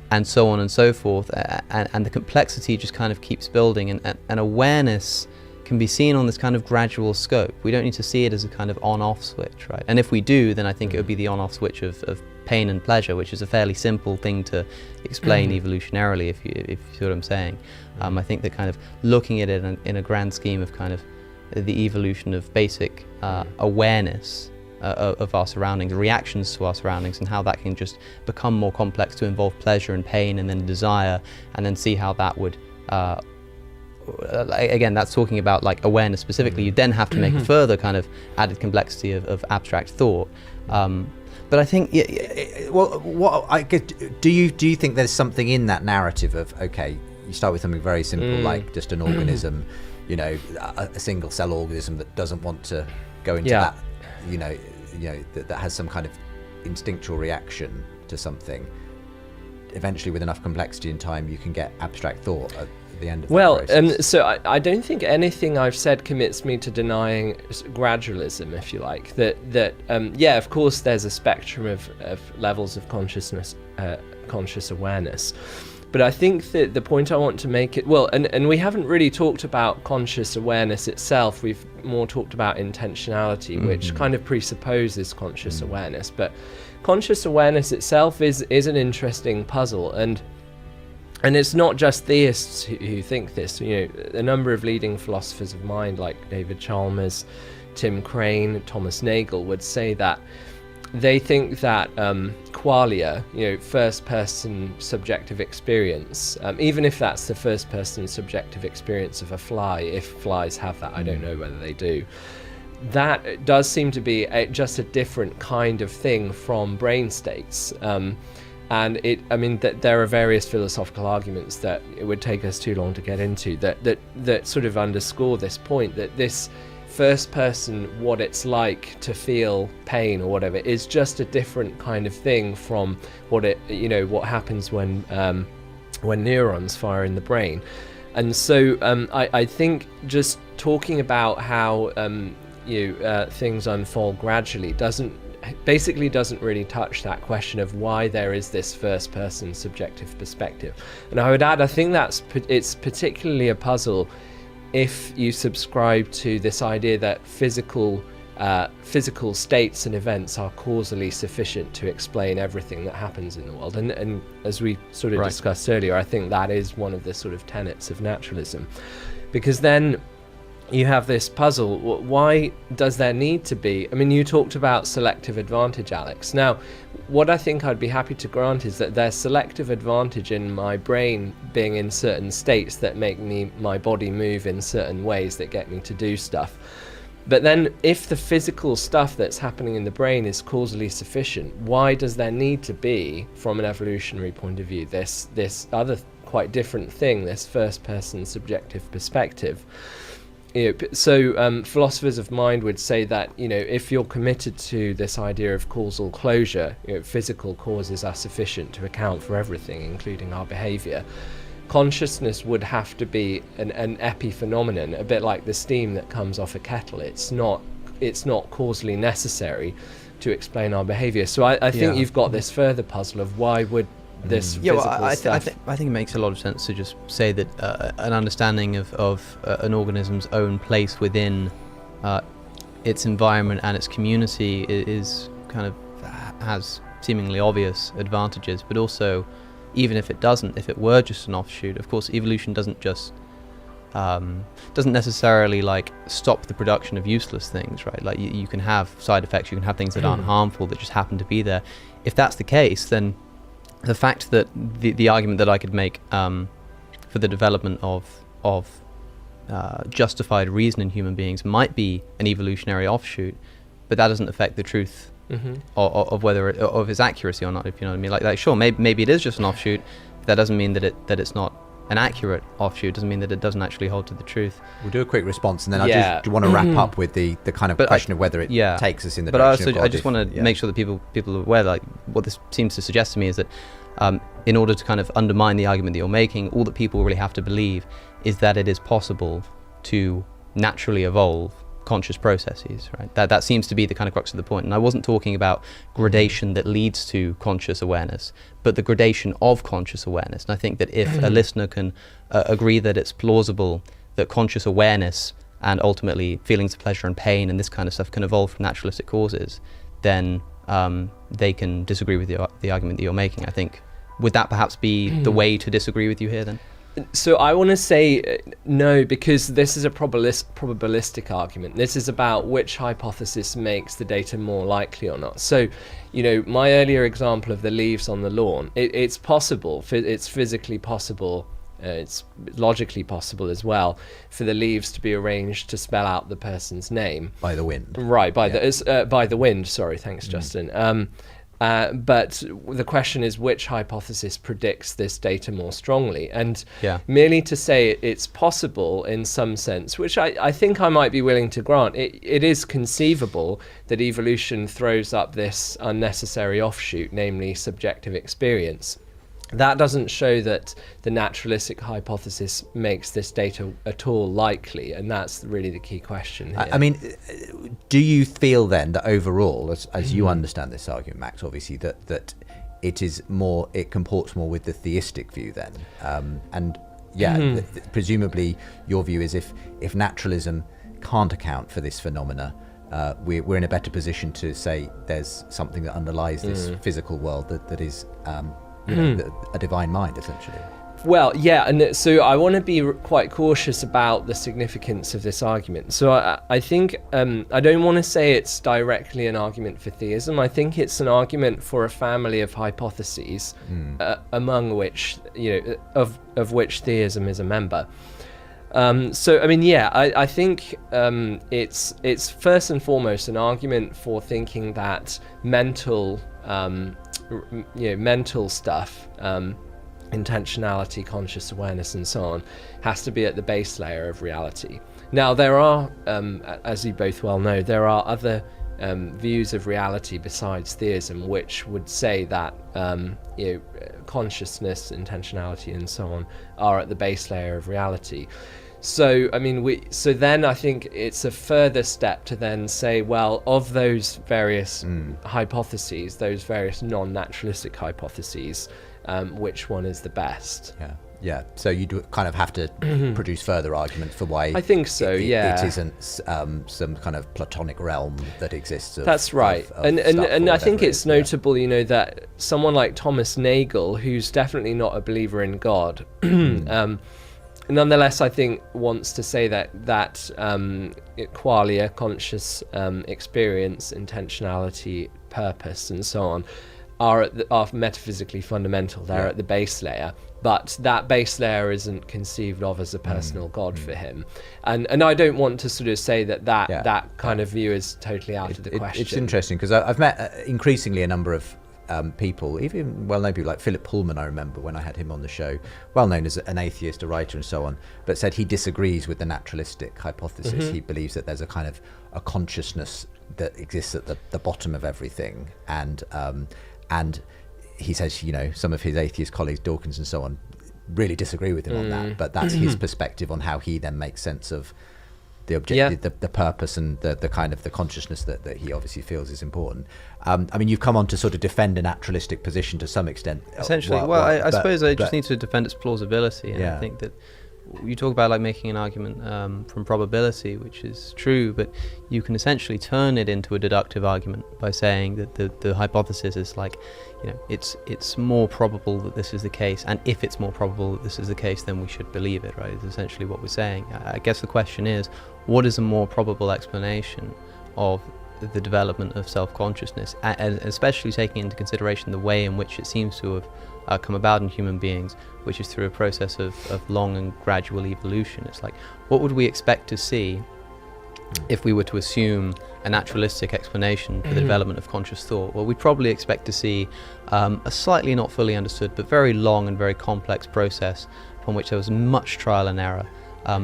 and so on and so forth, and the complexity just kind of keeps building, and awareness can be seen on this kind of gradual scope. We don't need to see it as a kind of on-off switch, right? And if we do, then I think it would be the on-off switch of pain and pleasure, which is a fairly simple thing to explain evolutionarily, if you see what I'm saying. I think that kind of looking at it in a grand scheme of kind of the evolution of basic awareness of our surroundings, reactions to our surroundings, and how that can just become more complex to involve pleasure and pain and then desire, and then see how that would again, that's talking about like awareness specifically. You then have to make a further kind of added complexity of abstract thought. But I think, do you think there's something in that narrative of, okay, you start with something very simple like just an organism, a single cell organism that doesn't want to go into that, that has some kind of instinctual reaction to something. Eventually, with enough complexity and time, you can get abstract thought at the end of the process. So I don't think anything I've said commits me to denying gradualism, if you like. That of course, there's a spectrum of levels of consciousness, conscious awareness. But I think that the point I want to make and we haven't really talked about conscious awareness itself. We've more talked about intentionality, which kind of presupposes conscious awareness. But conscious awareness itself is an interesting puzzle, and it's not just theists who think this. A number of leading philosophers of mind, like David Chalmers, Tim Crane, Thomas Nagel, would say that they think that qualia, first-person subjective experience, even if that's the first-person subjective experience of a fly, if flies have that, I don't know whether they do, that does seem to be just a different kind of thing from brain states. And that there are various philosophical arguments that it would take us too long to get into that sort of underscore this point, that this first person what it's like to feel pain or whatever is just a different kind of thing from what happens when neurons fire in the brain. And so I think just talking about how things unfold gradually doesn't really touch that question of why there is this first person subjective perspective. And I would add, I think it's particularly a puzzle if you subscribe to this idea that physical states and events are causally sufficient to explain everything that happens in the world. And as we sort of discussed earlier, I think that is one of the sort of tenets of naturalism, because then you have this puzzle. Why does there need to be? I mean, you talked about selective advantage, Alex. Now, what I think I'd be happy to grant is that there's selective advantage in my brain being in certain states that make my body move in certain ways that get me to do stuff. But then if the physical stuff that's happening in the brain is causally sufficient, why does there need to be, from an evolutionary point of view, this other quite different thing, this first person subjective perspective? So philosophers of mind would say that, if you're committed to this idea of causal closure, physical causes are sufficient to account for everything, including our behavior. Consciousness would have to be an epiphenomenon, a bit like the steam that comes off a kettle. It's not causally necessary to explain our behavior. So I think you've got this further puzzle of why would this physical stuff... I think it makes a lot of sense to just say that an understanding of an organism's own place within its environment and its community is kind of has seemingly obvious advantages, but also, even if it were just an offshoot, of course evolution doesn't necessarily like stop the production of useless things, right? Like you can have side effects, you can have things that aren't harmful that just happen to be there. If that's the case, then the fact that the argument that I could make for the development of justified reason in human beings might be an evolutionary offshoot, but that doesn't affect the truth of whether of its accuracy or not, if you know what I mean. Like sure, maybe it is just an offshoot. That doesn't mean that it's not an accurate offshoot. Doesn't mean that it doesn't actually hold to the truth. We'll do a quick response, and then I just want to wrap up with the kind of question of whether it takes us in the direction of God. I just want to make sure that people are aware, like what this seems to suggest to me is that in order to kind of undermine the argument that you're making, all that people really have to believe is that it is possible to naturally evolve conscious processes, right? That seems to be the kind of crux of the point. And I wasn't talking about gradation that leads to conscious awareness, but the gradation of conscious awareness. And I think that if a listener can agree that it's plausible that conscious awareness and ultimately feelings of pleasure and pain and this kind of stuff can evolve from naturalistic causes, then they can disagree with the argument that you're making. I think, would that perhaps be the way to disagree with you here then? So I want to say no, because this is a probabilistic argument. This is about which hypothesis makes the data more likely or not. So, my earlier example of the leaves on the lawn, it's possible, it's physically possible, it's logically possible as well, for the leaves to be arranged to spell out the person's name. By the wind. Right, by the wind, sorry, thanks Justin. But the question is, which hypothesis predicts this data more strongly? And merely to say it's possible in some sense, which I think I might be willing to grant, it is conceivable that evolution throws up this unnecessary offshoot, namely subjective experience. That doesn't show that the naturalistic hypothesis makes this data at all likely, and that's really the key question here. I mean, do you feel then that overall, as you understand this argument, Max, obviously that it comports more with the theistic view then, presumably your view is if naturalism can't account for this phenomena, we're in a better position to say there's something that underlies this physical world that is a divine mind, essentially. Well, and so I want to be quite cautious about the significance of this argument. So I think I don't want to say it's directly an argument for theism. I think it's an argument for a family of hypotheses, among which, of which theism is a member. I think it's first and foremost an argument for thinking that mental stuff, intentionality, conscious awareness, and so on, has to be at the base layer of reality. Now, there are, as you both well know, there are other views of reality besides theism which would say that consciousness, intentionality, and so on are at the base layer of reality. So, I mean, so then I think it's a further step to then say, well, of those various hypotheses, those various non-naturalistic hypotheses, which one is the best? Yeah. So you do kind of have to produce further argument for why. I think so. It isn't some kind of Platonic realm that exists. That's right. And I think it's notable, that someone like Thomas Nagel, who's definitely not a believer in God, nonetheless, I think wants to say that qualia, conscious experience, intentionality, purpose, and so on, are metaphysically fundamental. They're at the base layer, but that base layer isn't conceived of as a personal God for him. And I don't want to sort of say that kind of view is totally out of the question. It's interesting because I've met increasingly a number of people, even well-known people like Philip Pullman. I remember when I had him on the show, well-known as an atheist, a writer, and so on, but said he disagrees with the naturalistic hypothesis. He believes that there's a kind of a consciousness that exists at the bottom of everything, and he says, some of his atheist colleagues, Dawkins and so on, really disagree with him on that, but that's his perspective on how he then makes sense of the objective, the purpose, and the kind of the consciousness that he obviously feels is important. I mean, you've come on to sort of defend a naturalistic position to some extent. Essentially, I suppose I just need to defend its plausibility, and I think that you talk about like making an argument from probability, which is true, but you can essentially turn it into a deductive argument by saying that the hypothesis is like, it's more probable that this is the case, and if it's more probable that this is the case, then we should believe it, right? It's essentially what we're saying. I guess the question is, what is a more probable explanation of the development of self-consciousness, and especially taking into consideration the way in which it seems to have come about in human beings, which is through a process of long and gradual evolution. It's like, what would we expect to see if we were to assume a naturalistic explanation for the development of conscious thought? Well, we'd probably expect to see a slightly not fully understood but very long and very complex process upon which there was much trial and error.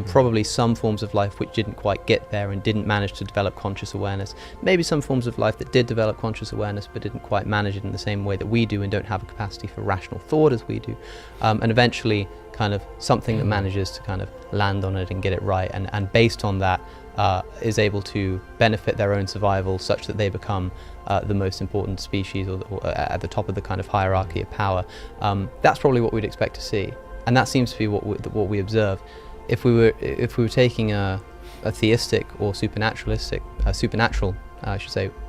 Probably some forms of life which didn't quite get there and didn't manage to develop conscious awareness. Maybe some forms of life that did develop conscious awareness but didn't quite manage it in the same way that we do and don't have a capacity for rational thought as we do. And eventually kind of something that manages to kind of land on it and get it right, and based on that is able to benefit their own survival such that they become the most important species or at the top of the kind of hierarchy of power. That's probably what we'd expect to see, and that seems to be what we observe. If we were taking a theistic or supernatural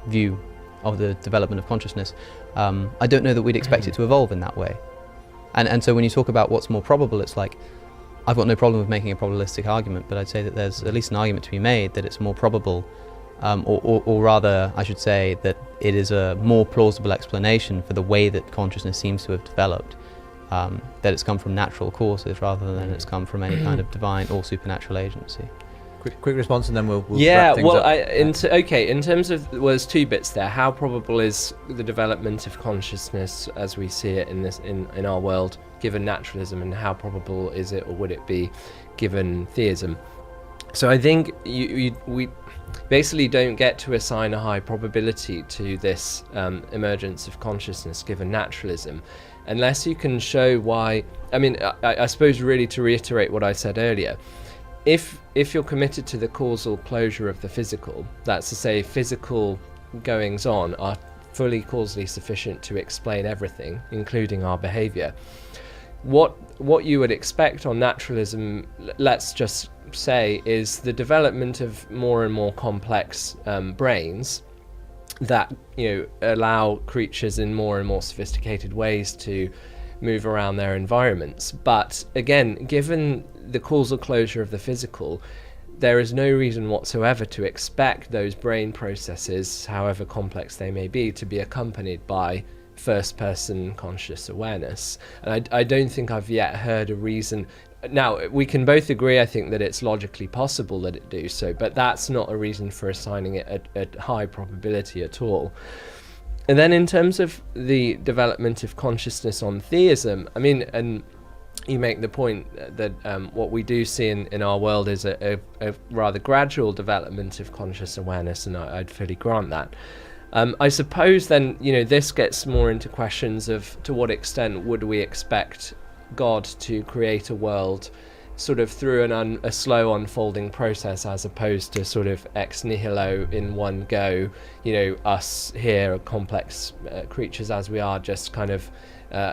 view of the development of consciousness, I don't know that we'd expect it to evolve in that way. And so when you talk about what's more probable, it's like, I've got no problem with making a probabilistic argument, but I'd say that there's at least an argument to be made that it's more probable, or rather I should say that it is a more plausible explanation for the way that consciousness seems to have developed. That it's come from natural causes rather than it's come from any kind of divine or supernatural agency. Quick response, and then we'll wrap things up. In terms of, there's two bits there. How probable is the development of consciousness as we see it in our world, given naturalism, and how probable is it, or would it be, given theism? So I think we basically don't get to assign a high probability to this emergence of consciousness given naturalism, unless you can show why. I mean, I suppose really to reiterate what I said earlier, if you're committed to the causal closure of the physical, that's to say physical goings on are fully causally sufficient to explain everything, including our behavior, what you would expect on naturalism, let's just say, is the development of more and more complex brains that allow creatures in more and more sophisticated ways to move around their environments. But again, given the causal closure of the physical, there is no reason whatsoever to expect those brain processes, however complex they may be, to be accompanied by first-person conscious awareness. And I don't think I've yet heard a reason. Now, we can both agree, I think, that it's logically possible that it do so, but that's not a reason for assigning it a high probability at all. And then in terms of the development of consciousness on theism, I mean, and you make the point that what we do see in our world is a rather gradual development of conscious awareness, and I'd fully grant that. I suppose then, this gets more into questions of to what extent would we expect God to create a world sort of through a slow unfolding process, as opposed to sort of ex nihilo in one go, us here, complex creatures as we are, just kind of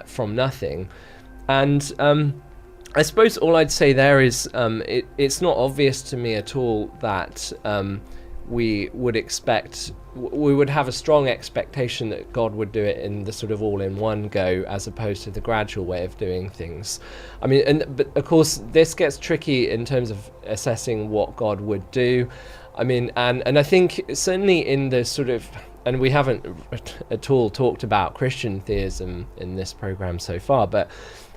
from nothing. And I suppose all I'd say there is it's not obvious to me at all that we would have a strong expectation that God would do it in the sort of all in one go, as opposed to the gradual way of doing things. I mean, but of course this gets tricky in terms of assessing what God would do. I mean, and I think certainly in the sort of, and we haven't at all talked about Christian theism in this program so far, but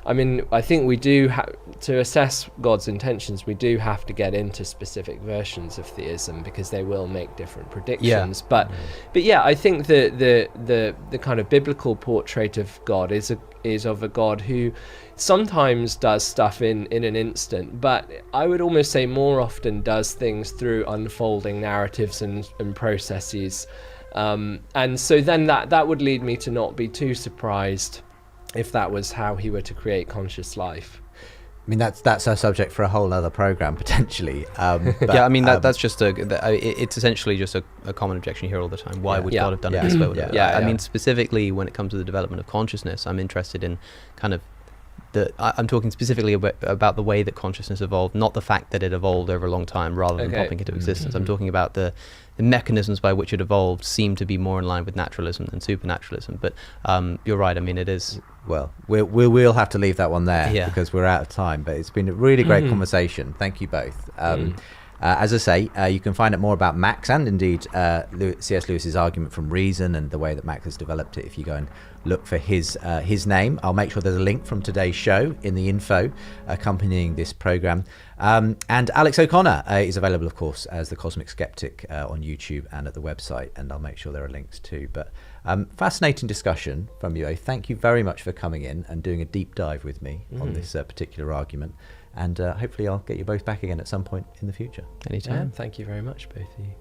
I mean, I think we do to assess God's intentions, we do have to get into specific versions of theism, because they will make different predictions. But yeah, I think the kind of biblical portrait of God is of a God who sometimes does stuff in an instant, but I would almost say more often does things through unfolding narratives and processes. And so then that would lead me to not be too surprised if that was how he were to create conscious life. I mean, that's a subject for a whole other program potentially. But, yeah, I mean that's just it's essentially just a common objection here all the time. Why would God have done it this way? I mean, specifically when it comes to the development of consciousness, I'm interested in kind of I'm talking specifically about the way that consciousness evolved, not the fact that it evolved over a long time rather than popping into existence. I'm talking about the mechanisms by which it evolved seem to be more in line with naturalism than supernaturalism. But you're right. I mean, it is. Well, we'll have to leave that one there because we're out of time. But it's been a really great conversation. Thank you both. As I say, you can find out more about Max and indeed C.S. Lewis's argument from reason and the way that Max has developed it if you go and look for his name. I'll make sure there's a link from today's show in the info accompanying this program. And Alex O'Connor is available, of course, as the Cosmic Skeptic on YouTube and at the website, and I'll make sure there are links too. But fascinating discussion from you. Thank you very much for coming in and doing a deep dive with me on this particular argument. And hopefully I'll get you both back again at some point in the future. Anytime. Thank you very much, both of you.